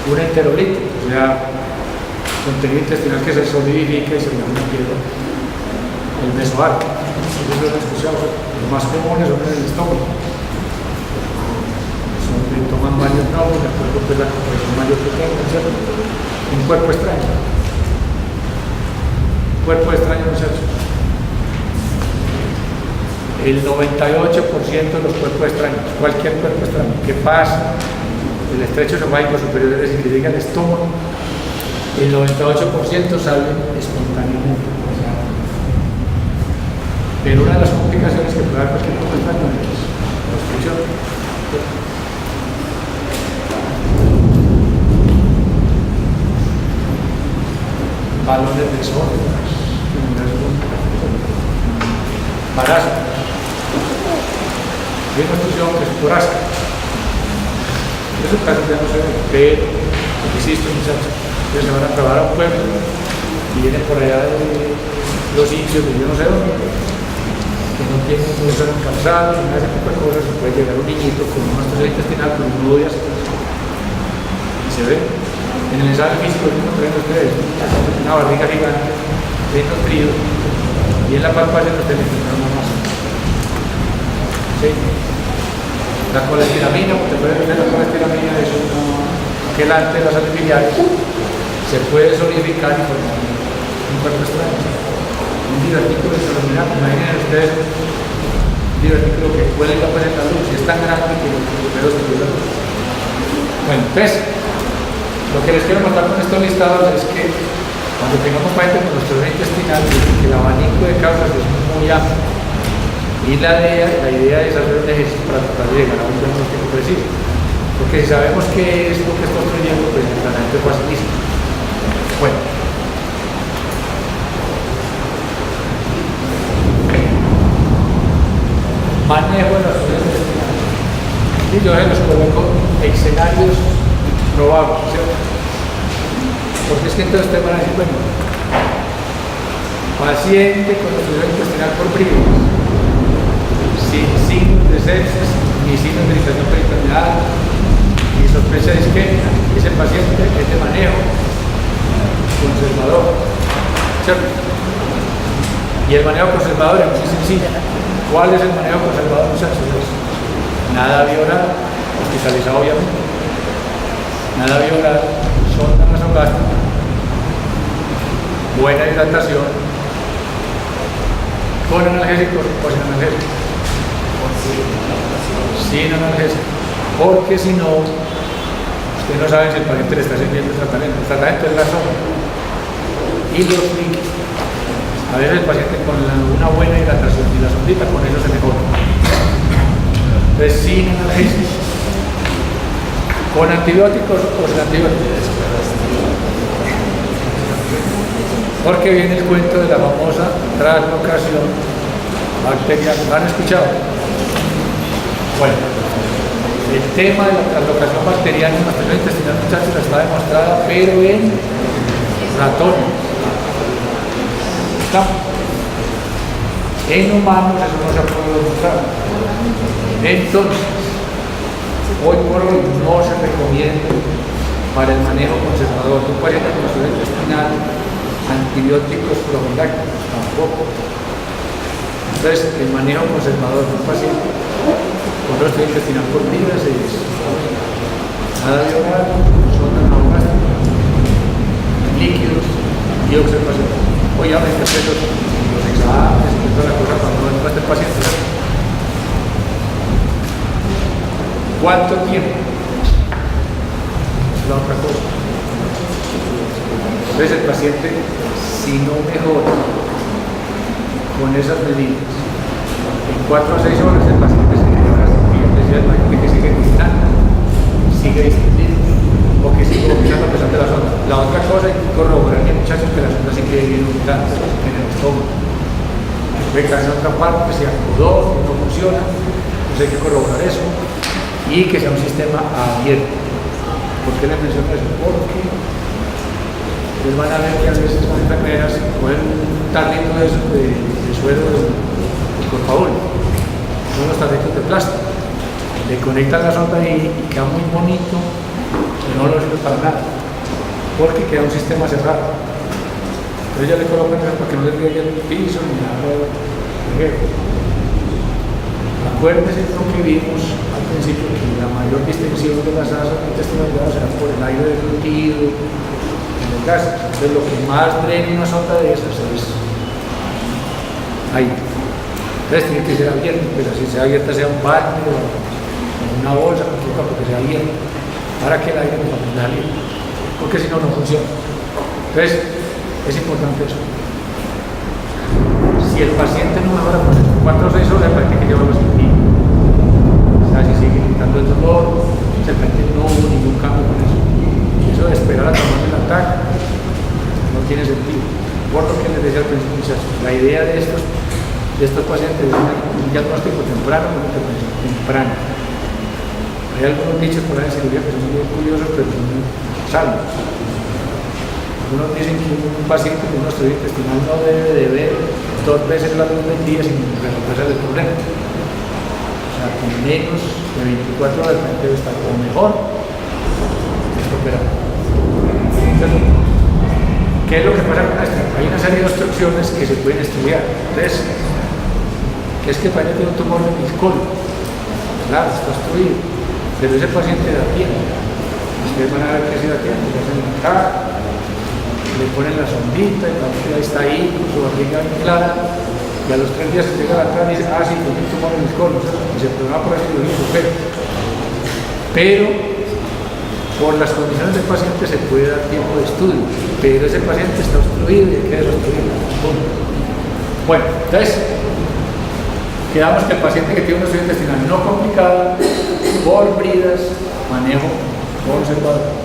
Un enterolito, o sea, contenido intestinal que se solidifica y se le piedra el mesoarco. Eso lo he escuchado, los más comunes son en el estómago. Son que toman varios tragos, de acuerdo pues la compresión mayor que tengan, ¿cierto? Un cuerpo extraño. Un cuerpo extraño, muchachos. El 98% de los cuerpos extraños, cualquier cuerpo extraño que pasa del estrecho esofágico superior, es decir, que llega al estómago, el 98% sale espontáneamente. Pero una de las complicaciones que puede haber cualquier cuerpo extraño es la obstrucción. Balones de desórdenes, parásitos. Hay una obstrucción que es torácica. Eso casi ya no se ve, pero existe, muchachos. Entonces se van a trabajar a un pueblo y vienen por allá de los indios, de yo no sé dónde, que no tienen un ser calzado, ni nada de ese tipo de cosas. Se puede llegar un niñito con una obstrucción intestinal, con un nudo de aceite, y se ve. En el ensayo físico que no traen ustedes, una barriga gigante, lleno de frío, y en la palpación ustedes le encuentran una masa. ¿Sí? La colestiramina, porque puede tener la colestiramina, es un quelante de las sales biliares, se puede solidificar y formar un cuerpo extraño. Un divertículo extraordinario, imaginen ustedes un divertículo que puede ir a presentar luz, si es tan grande que los primeros que la luz. Bueno, entonces, lo que les quiero mostrar con estos listados es que cuando tengamos pacientes con obstrucción intestinal, que el abanico de causas es muy amplio. Y la idea es hacer un ejercicio para tratar de llegar a un diagnóstico preciso. Porque si sabemos qué es lo que está obstruyendo, pues el tratamiento es facilísimo. Bueno. Manejo de la obstrucción intestinal. Y yo se los coloco escenarios probables, ¿cierto? Porque es que entonces te van a decir, bueno, paciente con obstrucción intestinal por primas, sin signos de sepsis, ni signos de irritación peritoneal, ni sospecha de isquemia, ese paciente es de manejo conservador, ¿cierto? Y el manejo conservador es muy sencillo. ¿Cuál es el manejo conservador, muchachos? Nada violar, hospitalizado obviamente. Nada violar, sonda nasogástrica, buena hidratación, con analgésicos o sin analgésicos. Sin analgésico, porque si no, usted no sabe si el paciente le está sirviendo el tratamiento. El tratamiento es la sonda y los líquidos. A veces el paciente con una buena hidratación y la sondita, con eso se mejora. Entonces, sin analgésico, con antibióticos o sin antibióticos. Porque viene el cuento de la famosa translocación bacteriana. ¿Lo han escuchado? Bueno, el tema de la translocación bacteriana en la obstrucción intestinal, muchachos, está demostrada, pero en ratones. ¿Está? En humanos eso no se ha podido demostrar. Entonces, hoy por hoy no se recomienda para el manejo conservador de un paciente con obstrucción intestinal antibióticos profilácticos, tampoco. Entonces, el manejo conservador del paciente, control intestinal por vida, se dice nada de oral, sonda nasogástrica, líquidos y observación. Obviamente, los exámenes y toda la cosa cuando entra este paciente. ¿Cuánto tiempo? Es la otra cosa. Entonces el paciente, si no mejora con esas medidas, en 4 a 6 horas el paciente se mejora, fíjate, el paciente que sigue gritando, sigue distendido, o que sigue vomitando a pesar de la sonda. La otra cosa hay que corroborar, muchachos, que la sonda sí quede bien ubicada en el estómago. Puede caer en otra parte, que se acomodó, que no funciona, entonces hay que corroborar eso, y que sea un sistema abierto. ¿Por qué les menciono eso? Porque ustedes van a ver que a veces las enfermeras cogen un tarrito de suero de Corpaol, son los tarritos de plástico, le conectan la sonda ahí y queda muy bonito, pero no lo sirve para nada, porque queda un sistema cerrado. Entonces ya le colocan eso para que no le riegue el piso ni nada de reguero. Acuérdense lo que vimos al principio, que la mayor distensión de las asas intestinales será por el aire deglutido en el gas. Entonces lo que más drena una sonda de esas es aire. Entonces tiene que ser abierto, pero si sea abierta sea un balde o una bolsa, porque sea abierta, para que el aire no salga, porque si no, no funciona. Entonces es importante eso. Si el paciente no mejora por 4 o 6 horas, el paciente que lleva los sentidos. O sea, si sigue gritando el dolor, el paciente no hubo ningún cambio con eso. Eso de esperar a tomar el ataque no tiene sentido. Por lo que les decía al principio, muchachos, la idea de estos pacientes es un diagnóstico temprano, una intervención temprana. Hay algunos dichos por ahí en cirugía que son muy curiosos, pero son salvos. Algunos dicen que un paciente con un obstrucción intestinal no debe de ver 2 veces la luz del día sin resolverse el problema. O sea, con menos de 24 horas el paciente debe estar o mejor está operado. Entonces, ¿qué es lo que pasa con esto? Hay una serie de obstrucciones que se pueden estudiar. Entonces, ¿qué es que el paciente tiene un tumor en el colon? Claro, está obstruido, pero ese paciente da tiempo. Ustedes van a ver que si da tiempo, le hacen la cara, le ponen la sondita, y ahí está ahí, con su barriga clara, y a los 3 días se llega a la cara y dice, sí, tengo un tumor en el colon, y se programa por la cirugía, pero por las condiciones del paciente se puede dar tiempo de estudio, pero ese paciente está obstruido y hay que desobstruirlo. Bueno, entonces, quedamos que el paciente que tiene una obstrucción intestinal no complicada, por bridas, manejo conservador.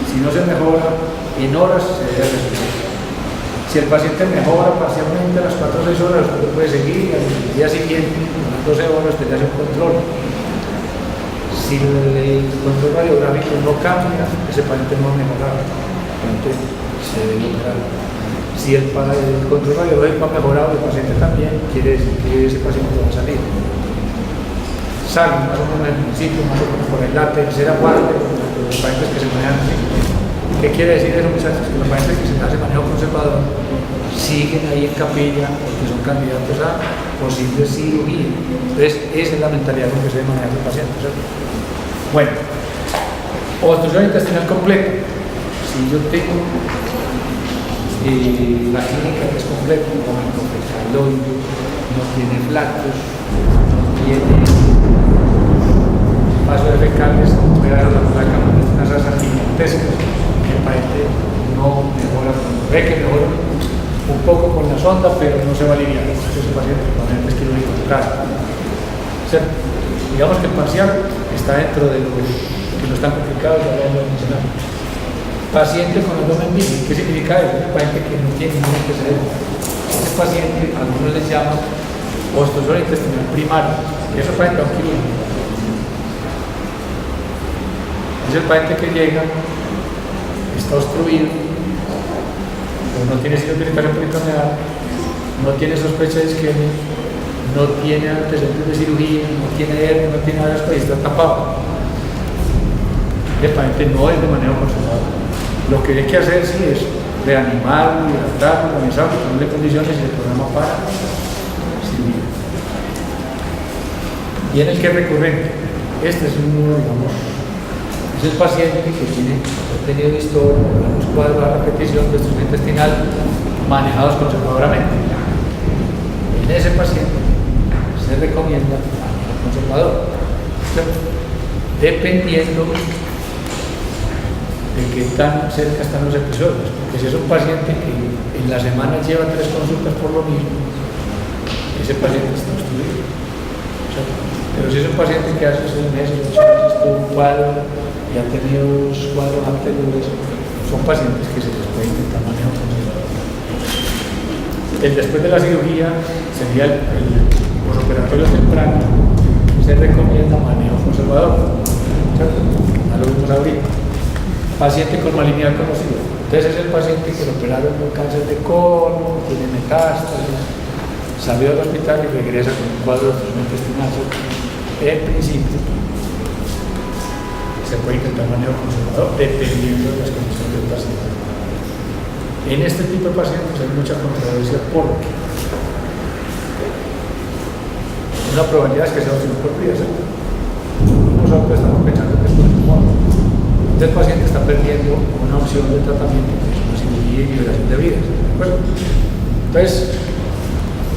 Si no se mejora, en horas se debe resolver. Si el paciente mejora parcialmente a las 4 o 6 horas, usted puede seguir y al día siguiente, a las 12 horas, usted le hace un control. Si el control radiográfico no cambia, ese paciente no va a mejorar, el paciente se debe operar. Si el control radiológico ha mejorado, el paciente también, quiere decir que ese paciente va a salir. Sale más o menos al principio, más o menos por la tercera parte, los pacientes que se manejan así. ¿Qué quiere decir eso, muchachos? Que los pacientes que se hacen manejo conservador siguen ahí en capilla porque son candidatos a posible cirugía. Entonces, esa es la mentalidad con que se debe manejar el paciente, ¿cierto? Bueno, obstrucción intestinal completa. Si yo tengo la clínica que es completa, como el caloide, no tiene flacos, no tiene vasos fecales, voy a dar la placa, unas asas gigantescas. El paciente no mejora, ve que mejora un poco con la sonda, pero no se va a aliviar. Entonces ese paciente es quirúrgico local. Digamos que el parcial está dentro de lo que no están complicados, ya lo vamos a mencionar. Paciente con abdomen bici, ¿qué significa eso? Es un paciente que no tiene ningún antecedente. Ese paciente, algunos les llaman obstrucción intestinal primaria, y eso es paciente a un quirúrgico. Es el paciente que llega, está obstruido, pero no tiene cirugía peritoneal, no tiene sospecha de isquemia, no tiene antecedentes de cirugía, no tiene hernia, no tiene nada de esto y está tapado. El paciente no es de manejo conservador. Lo que hay que hacer sí es reanimarlo, hidratarlo, organizarlo, ponerle condiciones y el programa para cirugía. Y en el que es recurrente, este es digamos, es el paciente que ha tenido historia, unos cuadros a repetición de obstrucción intestinal manejados conservadoramente. En ese paciente se recomienda manejo conservador, ¿cierto? Dependiendo de qué tan cerca están los episodios, porque si es un paciente que en la semana lleva 3 consultas por lo mismo, ese paciente está obstruido, ¿cierto? Pero si es un paciente que hace 6 meses, 8 meses, tuvo un cuadro y ha tenido cuadros anteriores, son pacientes que se les puede intentar manejo conservador. El después de la cirugía sería el posoperatorio temprano, se recomienda manejo conservador, ¿cierto? Ya lo vimos ahorita. Paciente con malignidad conocida. Entonces es el paciente que lo operaron con cáncer de colon, tiene metástasis, salió del hospital y regresa con un cuadro de obstrucción intestinal. En principio, se puede intentar manejo conservador dependiendo de las condiciones del paciente. En este tipo de pacientes hay mucha controversia porque una probabilidad es que sea obstrucción por vía, ¿cierto? Nosotros estamos pensando que es por el tumor. El paciente está perdiendo una opción de tratamiento que es una cirugía y liberación de vidas, ¿de acuerdo? Entonces,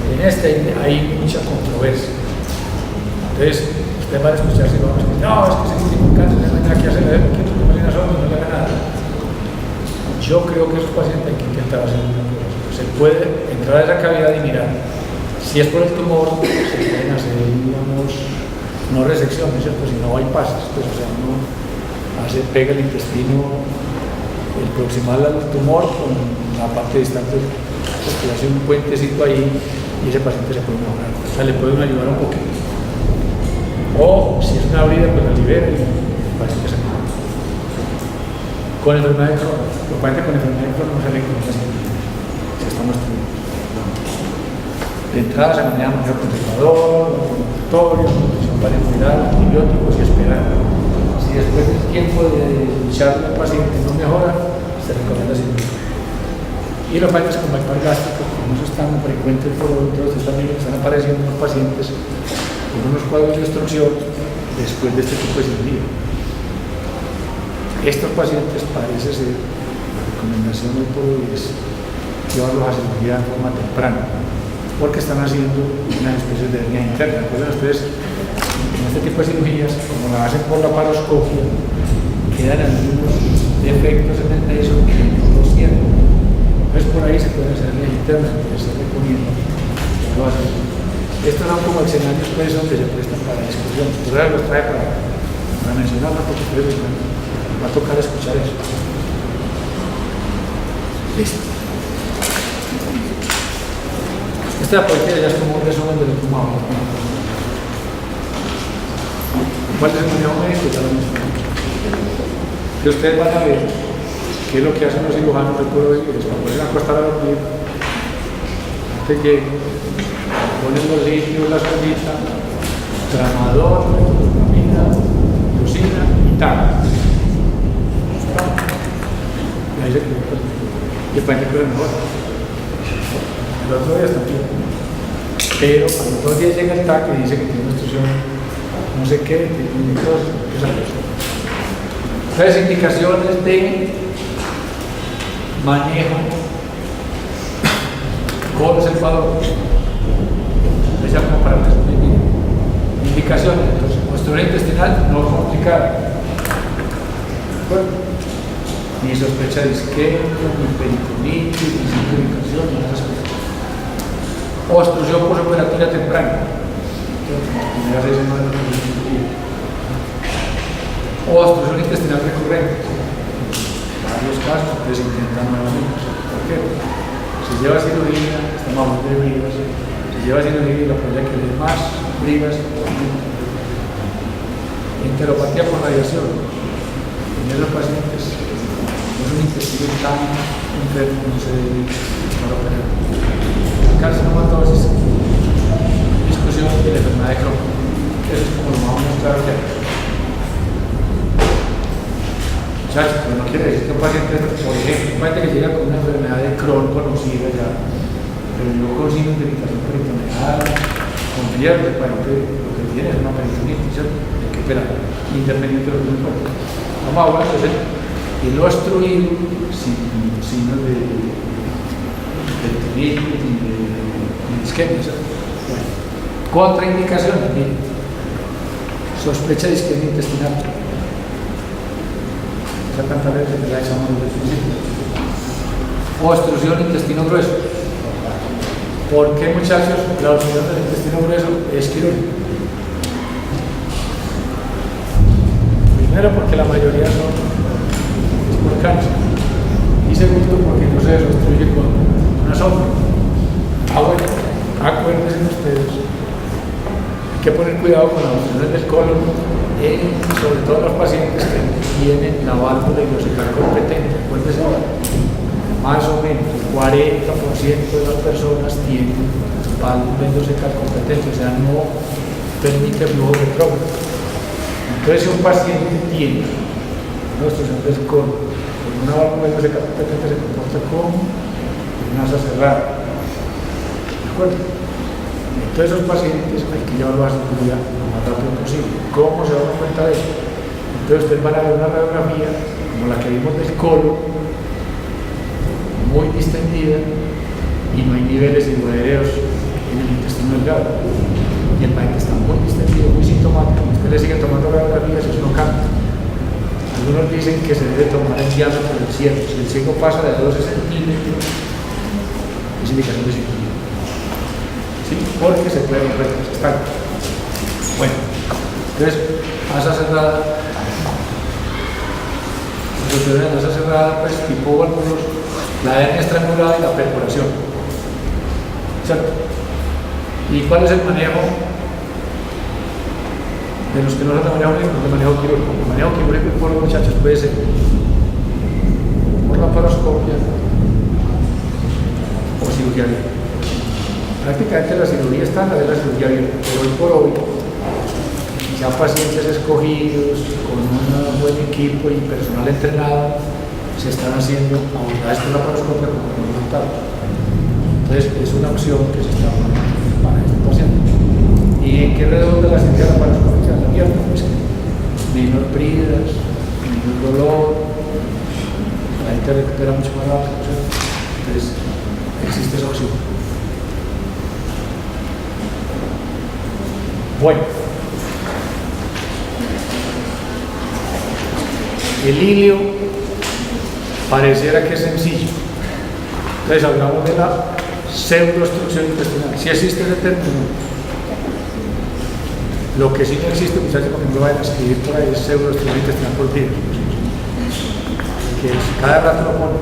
en este hay mucha controversia. Entonces, usted va a escuchar si vamos a decir, no, es que ese tipo de cáncer no hay nada que hacer, le quiero que no no le haga nada. Yo creo que esos pacientes hay que intentar hacer una cosa. Se puede entrar a esa cavidad y mirar. Si es por el tumor, se pueden hacer, digamos, no resecciones, ¿cierto? Sino bypasses, pues, o sea, uno pega el intestino, el proximal al tumor con la parte distante, pues, que hace un puentecito ahí y ese paciente se puede mejorar. O sea, le pueden ayudar un poquito. O si es una abrida, pues la libera y el paciente se mejora. Con enfermedad de Crohn, los pacientes con enfermedad de Crohn no se recomienda si estamos estudiando. De entrada se maneja manejo conservador, antiinflamatorio, nutrición parenteral, antibióticos y esperar. Si después del tiempo de luchar el paciente no mejora, se recomienda cirugía. Y los pacientes con bypass gástrico, como eso es tan frecuente por otros, también están apareciendo unos pacientes con unos cuadros de obstrucción después de este tipo de cirugía. Estos pacientes parece ser, la recomendación hoy por hoy es llevarlos a cirugía de forma temprana, porque están haciendo una especie de hernia interna. Recuerden ustedes, en este tipo de cirugías, como la hacen por la paroscopia, quedan algunos defectos en el peso que no los tienen. Entonces por ahí se pueden hacer hernias internas, que se recomienda que lo hacen. Estos son como escenarios pues, donde se prestan para discusión. Yo los trae para mencionarlo porque ustedes va a tocar escuchar eso. Listo. Esta poesía ya es como un resumen de lo que vamos a hablar. ¿Cuál es el manejo médico? Ya lo mencioné. Que ustedes van a ver qué es lo que hacen los cirujanos de pueblo y les ponen a acostar a dormir. Antes lleguen, ponen los líquidos, la sonrisa, tramador, metformina, lucina y tal. Y ahí se quedó. Y el paciente quedó mejor. El otro día está bien. Pero a los 2 días llega el TAC y dice que tiene una obstrucción, no sé qué, tiene cosas, esa cosa. Entonces, indicaciones de manejo conservador. Les llamo para resumir. Indicaciones. Entonces, obstrucción intestinal no complicada. Bueno, ni sospecha de isquemia, ni peritonitis, ni simplificación, ni esas cosas. Obstrucción posoperatoria temprana. Las primeras 6 semanas de la cirugía. Obstrucción intestinal recurrente. En varios casos, ustedes intentan nuevamente. ¿Por qué? Se lleva cirugía, estamos hablando de bridas, se lleva cirugía y la probabilidad que le dé más bridas. Enteropatía por radiación. En esos pacientes no es un intestino tan enfermo, no se debe operar. Carcinomatosis, discusión de la enfermedad de Crohn. Eso es como lo vamos a mostrar aquí. Muchachos, pero no quiere decir que un paciente, por ejemplo, un paciente que llega con una enfermedad de Crohn conocida ya, pero no con signos de irritación peritoneal, con fiebre, por ejemplo, lo que tiene es una peritonitis, ¿cierto? Hay que esperar, independiente de lo que importa. Vamos a hablar entonces, el obstruido sin signos de peritonitis ni de isquemia, ¿cierto? Bueno, contraindicaciones, miren, sospecha de isquemia intestinal. Esa tanta veces que la echamos desde el principio. Obstrucción del intestino grueso. ¿Por qué, muchachos, la obstrucción del intestino grueso es quirúrgica? Primero, porque la mayoría son por cáncer. Y segundo, porque no se obstruye con una sombra. Bueno, acuérdense ustedes. Hay que poner cuidado con las obstrucciones del colon, sobre todo los pacientes que tienen la válvula ileocecal competente. Acuérdense, más o menos el 40% de las personas tienen válvula ileocecal competente, o sea, no permite flujo retrógrado. Entonces, si un paciente tiene una obstrucción del colon con una válvula ileocecal competente, se comporta como una asa cerrada. ¿De acuerdo? Entonces, esos pacientes hay que llevarlos a cirugía lo más rápido posible. ¿Cómo se dan cuenta de eso? Entonces, ustedes van a ver una radiografía como la que vimos del colon, muy distendida, y no hay niveles hidroaéreos en el intestino delgado. Y el paciente está muy distendido, muy sintomático. Usted le sigue tomando radiografías, eso no cambia. Algunos dicen que se debe tomar el diámetro del ciego. Si el ciego pasa de 12 centímetros, es indicación de cirugía. ¿Sí? Porque se puede romper los estanques. Bueno, entonces, asa cerrada. Entonces, en asa cerrada, pues tipo válvulos, la hernia estrangulada y la perforación. ¿Cierto? ¿Y cuál es el manejo de los que no son de manejo médico? De manejo quirúrgico. El manejo quirúrgico por los muchachos puede ser por laparoscopia o cirugía abierta. Prácticamente la cirugía estándar es la cirugía abierta, pero hoy por hoy ya pacientes escogidos con un buen equipo y personal entrenado se están haciendo abordajes por laparoscopia como comentaba. Entonces es una opción que se está manejando para este paciente. ¿Y en qué redonda la cirugía laparoscópica es abierta? Pues menor bridas, menor dolor, la gente recupera mucho más rápido, ¿sí? Entonces existe esa opción. Bueno, el ilio pareciera que es sencillo. Entonces hablamos de la pseudoobstrucción intestinal. Si existe ese término. Lo que sí no existe, muchachos, porque no lo vayan a escribir por ahí, es pseudoobstrucción intestinal por virus. Que cada rato lo ponen.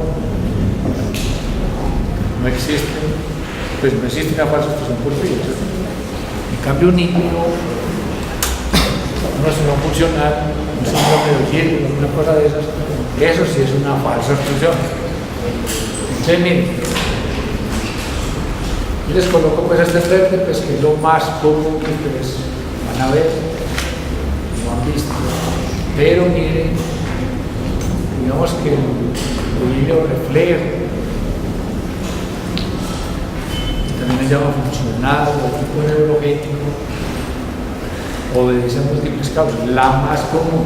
No existe, pues no existe una falsa obstrucción por virus. En cambio, un niño, una obstrucción funcional, un síndrome de Ogier, una cosa de esas, eso sí es una falsa obstrucción. Entonces, miren, y les coloco pues este verde, pues que es lo más común que ustedes van a ver, lo han visto. Pero miren, digamos que el hilo reflejo, también se llama funcional o tipo neurogénico, obedece a múltiples causas. La más común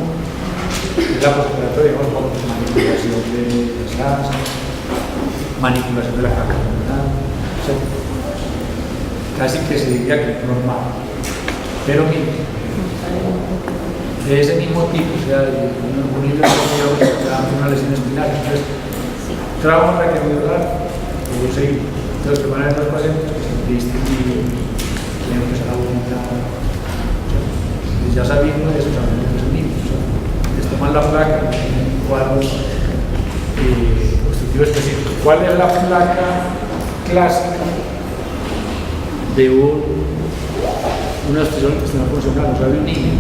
es la postoperatoria, digamos, por manipulación de las grasas, manipulación de la caca abdominal, casi que se diría que es normal. Pero miren, de ese mismo tipo, o sea, de un hilo de una lesión espinal, entonces, trauma raquiomedular, o seguir. Entonces, que van a ver los pacientes que se distinguen, que empiezan a vomitar. Ya sabiendo de eso, también es el mismo. Les toman la placa en un cuadro obstructivo específico. ¿Cuál es la placa clásica de una obstrucción intestinal funcional? O sea, de un niño.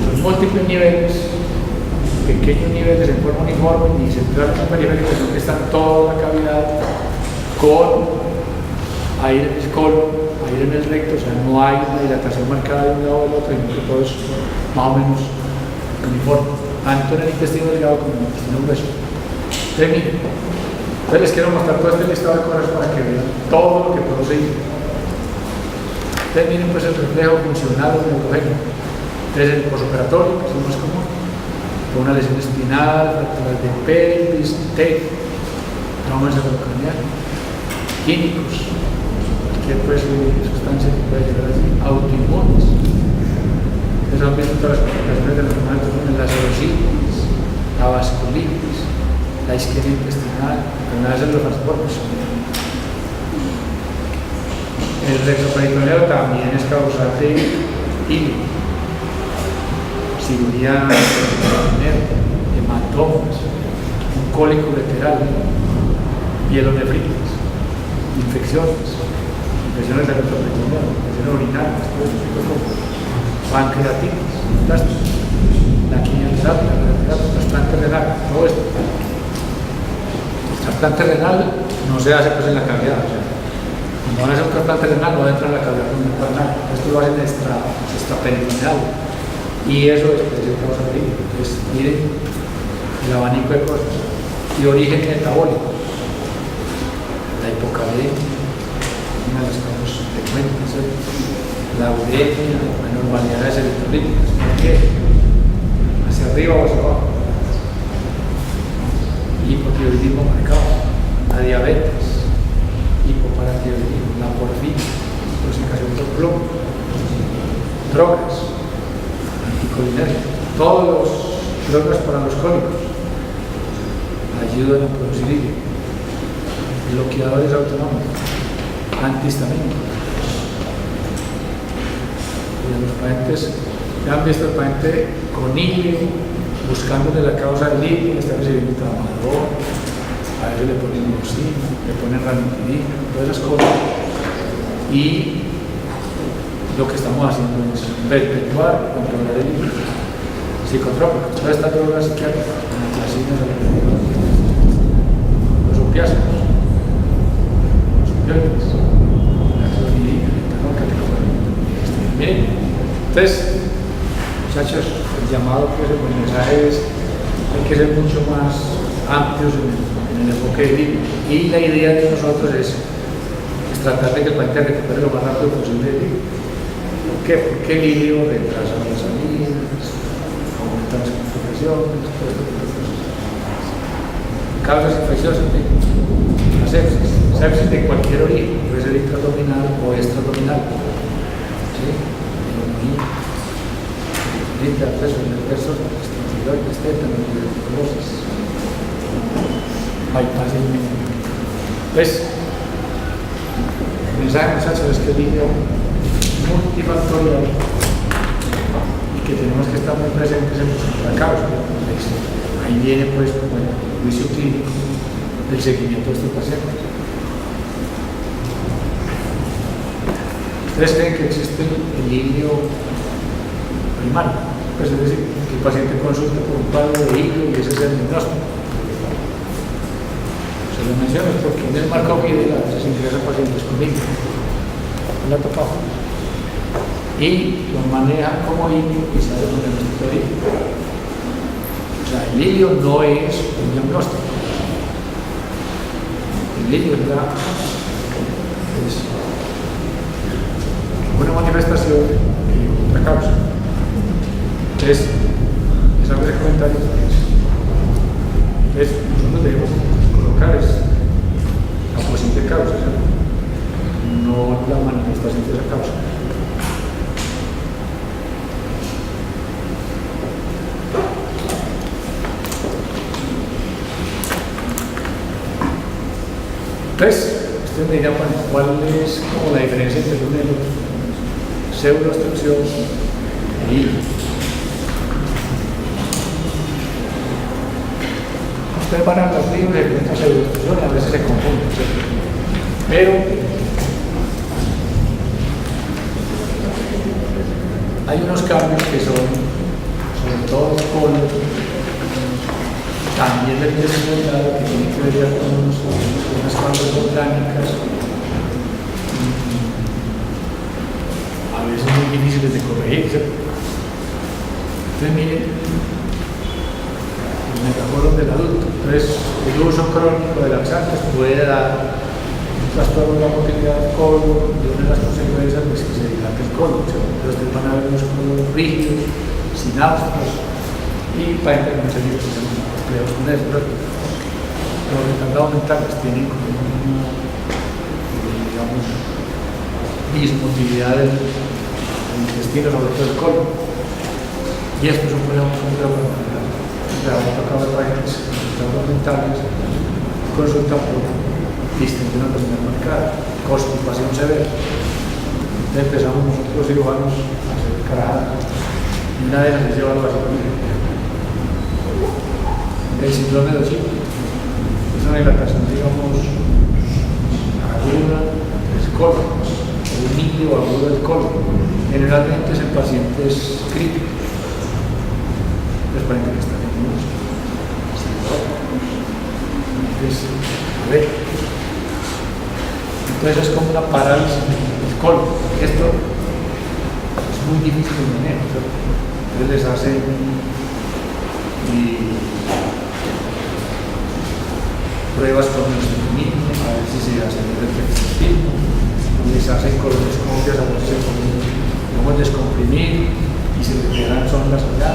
Son múltiples niveles, pequeños niveles en forma uniforme y centralmente periféricos, donde están toda la cavidad con aire en el colon, aire en el recto, o sea, no hay una dilatación marcada de un lado o del otro, sino que todo es más o menos uniforme. tanto en el intestino delgado como en el intestino grueso. Entonces, miren, entonces les quiero mostrar todo este listado de cosas para que vean todo lo que produce hígado. Entonces miren pues el reflejo funcional o neurogénico. Entonces el posoperatorio, que es el más común, con una lesión espinal, fracturas de pelvis, TEC, trauma cervicocraneal, químicos, cualquier pues sustancia que pueda llegar así, autoinmunes. Entonces han visto todas las complicaciones de los humanos, la serositis, la vasculitis, la isquemia intestinal, enfermedades de los transportes. El retroperitoneal también es causante hígado, cirugía peritoneal, hematomas, un cólico ureteral, pielonefritis, infecciones del retroperitoneal, infecciones urinarias, todo este tipo de cosas, pancreatitis, metástasis, la quimioterapia, la radioterapia, trasplante renal, todo esto. El trasplante renal no se hace pues en la cavidad, o sea, cuando van a hacer un trasplante renal no entra en la cavidad renal, esto lo hacen extraperitoneal y eso es causa de hígado. Entonces miren el abanico de cosas y origen metabólico, la hipocalemia, una de las causas frecuentes, la uremia, anormalidades electrolíticas, ¿por qué? Hacia arriba o hacia abajo, hipotiroidismo marcado, la diabetes, hipoparatiroidismo, la porfina, intoxicación por plomo, drogas, anticolinérias, todos los drogas para los cólicos ayudan a producir hígado, bloqueadores autonómicos, antihistamínicos. Los pacientes, ya han visto el paciente con hígado, buscándole la causa del hígado, está recibiendo tramadol, a veces le ponen morcina, le ponen ranitidina, todas esas cosas. Y lo que estamos haciendo es perpetuar, controlar el hígado. Psicotrópicos, todas estas drogas psiquiátricas, antiacinas, los opiáceos, los opioides, la clonidina, el etanol, miren, entonces, muchachos, el llamado que es el mensaje es hay que ser mucho más amplios en el enfoque del hígado. Y la idea de nosotros es tratar de que el paciente recupere lo más rápido posible del hígado. ¿Por qué? Porque el hígado retrasa las salidas, aumenta las complicaciones, todo esto. Causas infecciosas, la sepsis de cualquier origen, puede ser intraabdominal o extraabdominal. ¿Sí? Pues, el mensaje, muchachos, es que el hígado es multifactorial y que tenemos que estar muy presentes en la causa. Ahí viene pues como el juicio clínico del seguimiento de estos pacientes. ¿Ustedes creen que existe el hígado primario? Pues es decir, que el paciente consulte por un cuadro de hígado y ese es el diagnóstico. Se lo menciono porque en el marco de la se ingresan pacientes con hígado. ¿No le ha tocado? Y lo manejan como hígado y se hace con el diagnóstico de hígado. O sea, el hígado no es un diagnóstico. El hígado es una manifestación de otra causa. Entonces, es algo de comentarios. Entonces, nosotros debemos colocar la posible causa, no la manifestación de esa causa. Entonces, ustedes me dirán, bueno, ¿cuál es como la diferencia entre uno y el otro? Pseudoobstrucción y ustedes van a los libros y encuentran pseudoobstrucción y a veces se confunden, ¿cierto? Pero hay unos cambios que son, sobre todo los polos, también el desarrollo que tiene que ver con unas causas orgánicas a veces muy difíciles de corregir, ¿cierto? Entonces miren, el megacolon del adulto. Entonces, el uso crónico de laxantes puede dar un trastorno de la motilidad del colon, y una de las consecuencias es que se dilate el colon. Entonces, van a haber unos colon rígidos, sinápticos, y para que muchas veces se llaman complejos con eso. Los retardados mentales tienen como una, digamos, dismotilidad del intestino, sobre todo el colon. Y esto es un problema muy grave. Me tocado traer retardados mentales, consulta por distensión abdominal marcada, constipación severa. Entonces empezamos nosotros cirujanos a hacer carajadas. Y una de ellas les lleva a la el síndrome de Oshiro. Es una dilatación, digamos, aguda del colon, o un líquido agudo del colon. Generalmente es en pacientes críticos. Es para que está teniendo entonces es como una parálisis del colon. Esto es muy difícil de manejar. Entonces les hacen pruebas con los niños, a ver si se hace el reflexismo, les hacen colonoscopias a ver si se cómo descomprimir y se les quedan sondas allá.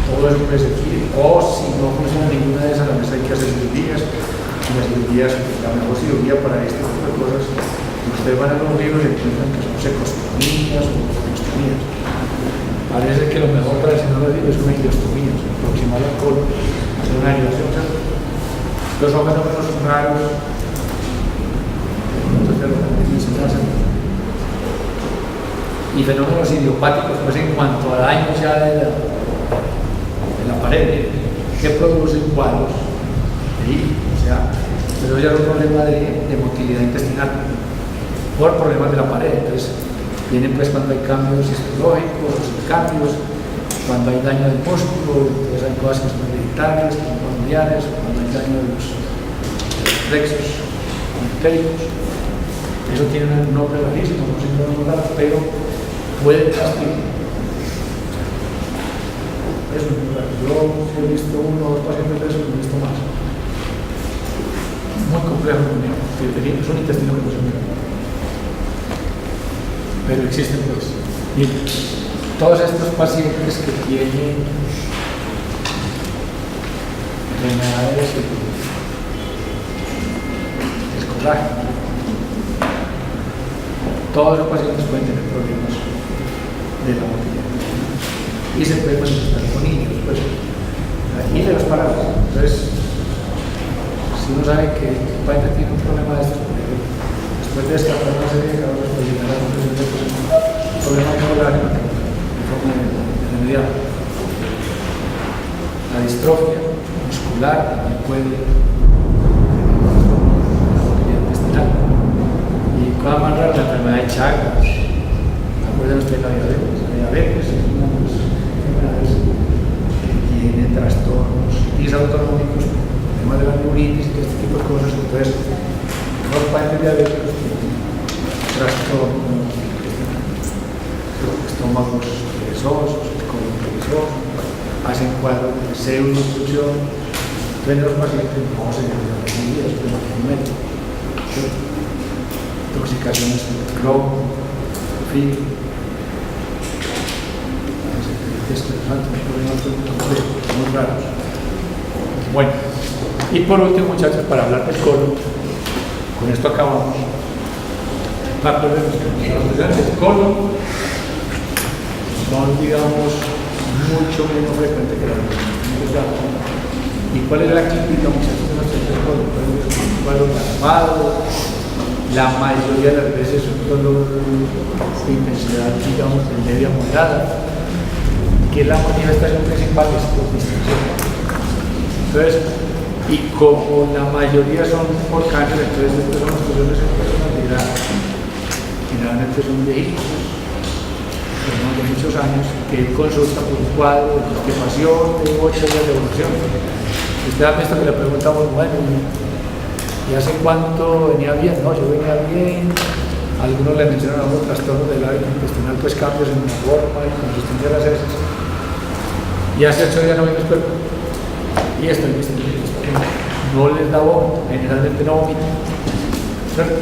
Todo eso puede servir, o si no funciona ninguna de esas, a veces hay que hacer cirugías, y las cirugías, la mejor cirugía para este tipo de cosas, ustedes van a los libros y encuentran que son secostomías o colostomías. Parece que lo mejor para el señor es una ileostomía, aproximar al colon, hacer una aireación. Los son fenómenos raros, y fenómenos idiopáticos, pues en cuanto a daños ya de la pared, que producen cuadros, o sea, pero ya es un problema de motilidad intestinal, por problemas de la pared. Entonces, vienen pues cuando hay cambios histológicos, cambios, cuando hay daño del músculo, entonces hay cosas que son hereditarias, que son familiares, cuando hay daño de los plexos entéricos. Eso tiene un nombre rarísimo, no sé cómo nombrar, pero puede transmitir. Eso es muy raro. Yo he visto uno o dos pacientes de eso y he visto más. Muy complejo, es un intestino que no se mira. Pero existen pues. Y todos estos pacientes que tienen enfermedades escolares, todos los pacientes pueden tener problemas de la motilidad y se puede manifestar con niños, pues, y de los parados. Entonces, si uno sabe que el paciente tiene un problema de estos, después de descartar una serie de causas, pues llegar a la conclusión de que es un problema escolar en forma de mediar. La distrofia muscular también puede la motilidad intestinal. Y cosa más rara, la enfermedad de Chagas. ¿Acuerdan ustedes la diabetes? La diabetes es una de las enfermedades que tiene trastornos disautonómicos, temas de la neuritis y todo este tipo de cosas. Entonces, los pacientes diabéticos tienen trastornos, estómagos perezosos, colon perezoso, hacen cuadros de pseudoobstrucción. Entonces, los pacientes no se deben de recibir, es un médico. Intoxicaciones por cloro, frío, problemas muy raros. Bueno, y por último, muchachos, para hablar del colon, con esto acabamos. Las lesiones del colon son, digamos, mucho menos frecuentes que las lesiones del colon. ¿Y cuál es la clínica, muchachos, de las lesiones del colon? Un dolor armado. La mayoría de las veces es un dolor de intensidad, digamos, de media moderada, que la manifestación principal es por distensión. Entonces, y como la mayoría son por cáncer, entonces estas son las personas en personalidad, generalmente son viejitos, personas de muchos años, que consulta por un cuadro de constipación de 8 días de evolución. Usted ha visto que le preguntamos, bueno, ¿y hace cuánto venía bien? No, yo venía bien. Algunos le mencionan algunos trastornos del hábito intestinal, pues cambios en la forma y consistencia de las heces. Y hace 8 días no vino el cuerpo. Y esto es distinguido, no les da vómito, generalmente no vomita, ¿cierto?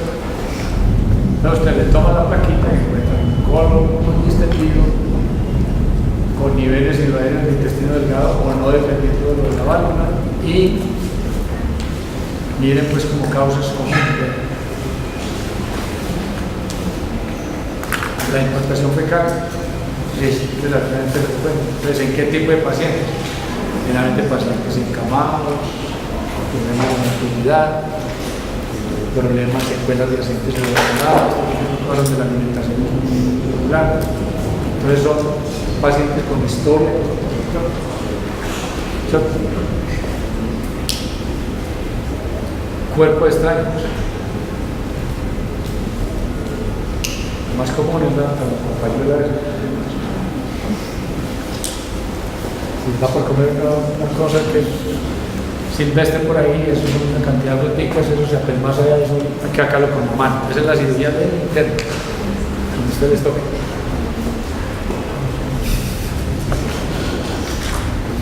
Entonces usted le toma la plaquita y encuentra un colon muy distendido, con niveles irradiantes del intestino delgado o no dependiendo de lo de la válvula, y miren pues como causas como la impactación fecal es relativamente frecuente. Entonces, ¿en qué tipo de pacientes? Generalmente pacientes encamados, problemas de motilidad, problemas, secuelas de accidentes cerebrales, cosas de la alimentación regular. Entonces son pacientes con historia, cuerpo extraño. Lo más común es la payola. Si da por comer una cosa que silvestre por ahí, eso es una cantidad de fruticas, eso se apela más allá de eso, hay que sacarlo con la mano. Esa es la cirugía del interno, donde usted les toque.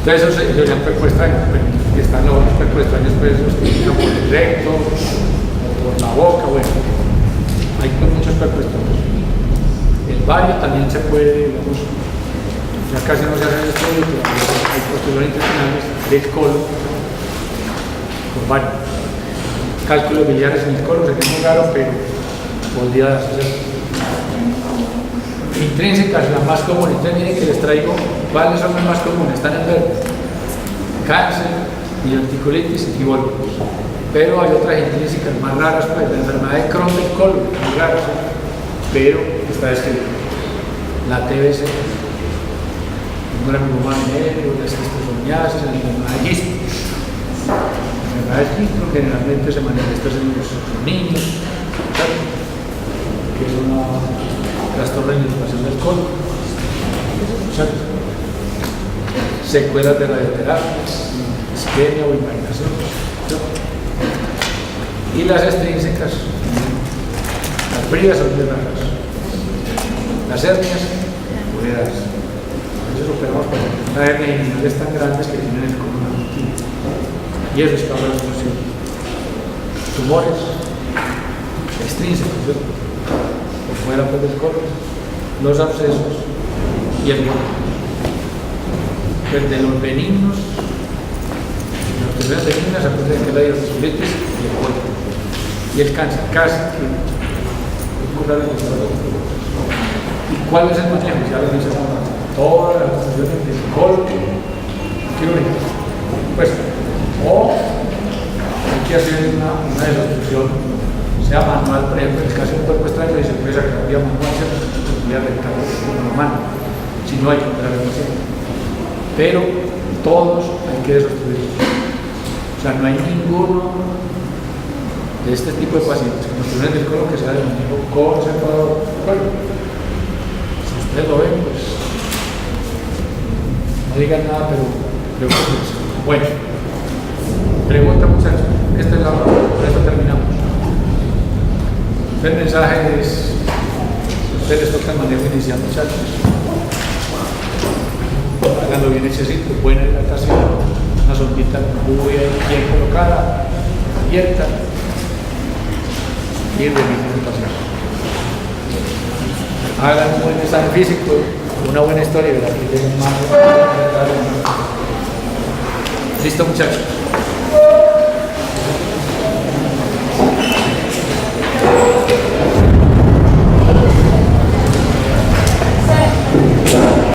Entonces eso se llama cuerpo extraño, y están los otros cuerpos extraños, pues esos que entran por el recto, o por la boca, bueno, hay muchos cuerpos extraños. El baño también se puede, digamos, ya casi no se hace estudio, pero hay postulares intestinales del colon por baño. Cálculos biliares en el colon sería muy raro, pero podría hacer. Intrínsecas, las más comunes. Entonces miren que les traigo cuáles son las más comunes. Están en verde: cáncer, diverticulitis y vólvulos. Pero hay otras intrínsecas más raras, pues la enfermedad de Crohn del colon, muy rara, pero está escrito. La TBC, un granuloma negro, la esquistosomiasis, la enfermedad de Gistro. La enfermedad de Gistro generalmente se manifiesta en los niños, ¿sabes? Que es una trastorno de inflamación del colon, ¿cierto? Secuelas de radioterapia, isquemia o impregnación, ¿cierto? Y las extrínsecas, las frías son muy raras. Las hernias, puredas. A veces operamos para una hernia inguinales tan grandes que tienen el colon adultivo. Y eso es causa de expulsión. Tumores extrínsecos, ¿cierto? Por fuera pues, del colon, los abscesos y el vómito. De los benignos, las personas benignas se acuerdan que es la diverticulitis y el vómito. Y el cáncer, casi que es muy raro encontrarlo. ¿Y cuál es el manejo? Ya lo dice todas las funciones del colon quirúrgico. Pues, o hay que hacer una desobstrucción, sea manual, por ejemplo, en el caso de un cuerpo extraño, y se puede sacar vía manual, vía rectal, con la mano, si no hay que operar el paciente. Pero todos hay que desobstruir. O sea, no hay ninguno de este tipo de pacientes con obstrucciones del colon que sea de manejo conservador. Bueno, si ustedes lo ven, pues no digan nada, pero preocúpense. Bueno, pregunta, muchachos. Esta es la hora, por eso terminamos. El mensaje es: ustedes les toca el manejo inicial, muchachos. Háganlo bien hechecito, buena hidratación, una sondita muy bien colocada, abierta, y remiten el paciente. Hagan un buen examen físico, una buena historia, ¿verdad? Que tengan más. Listo, muchachos.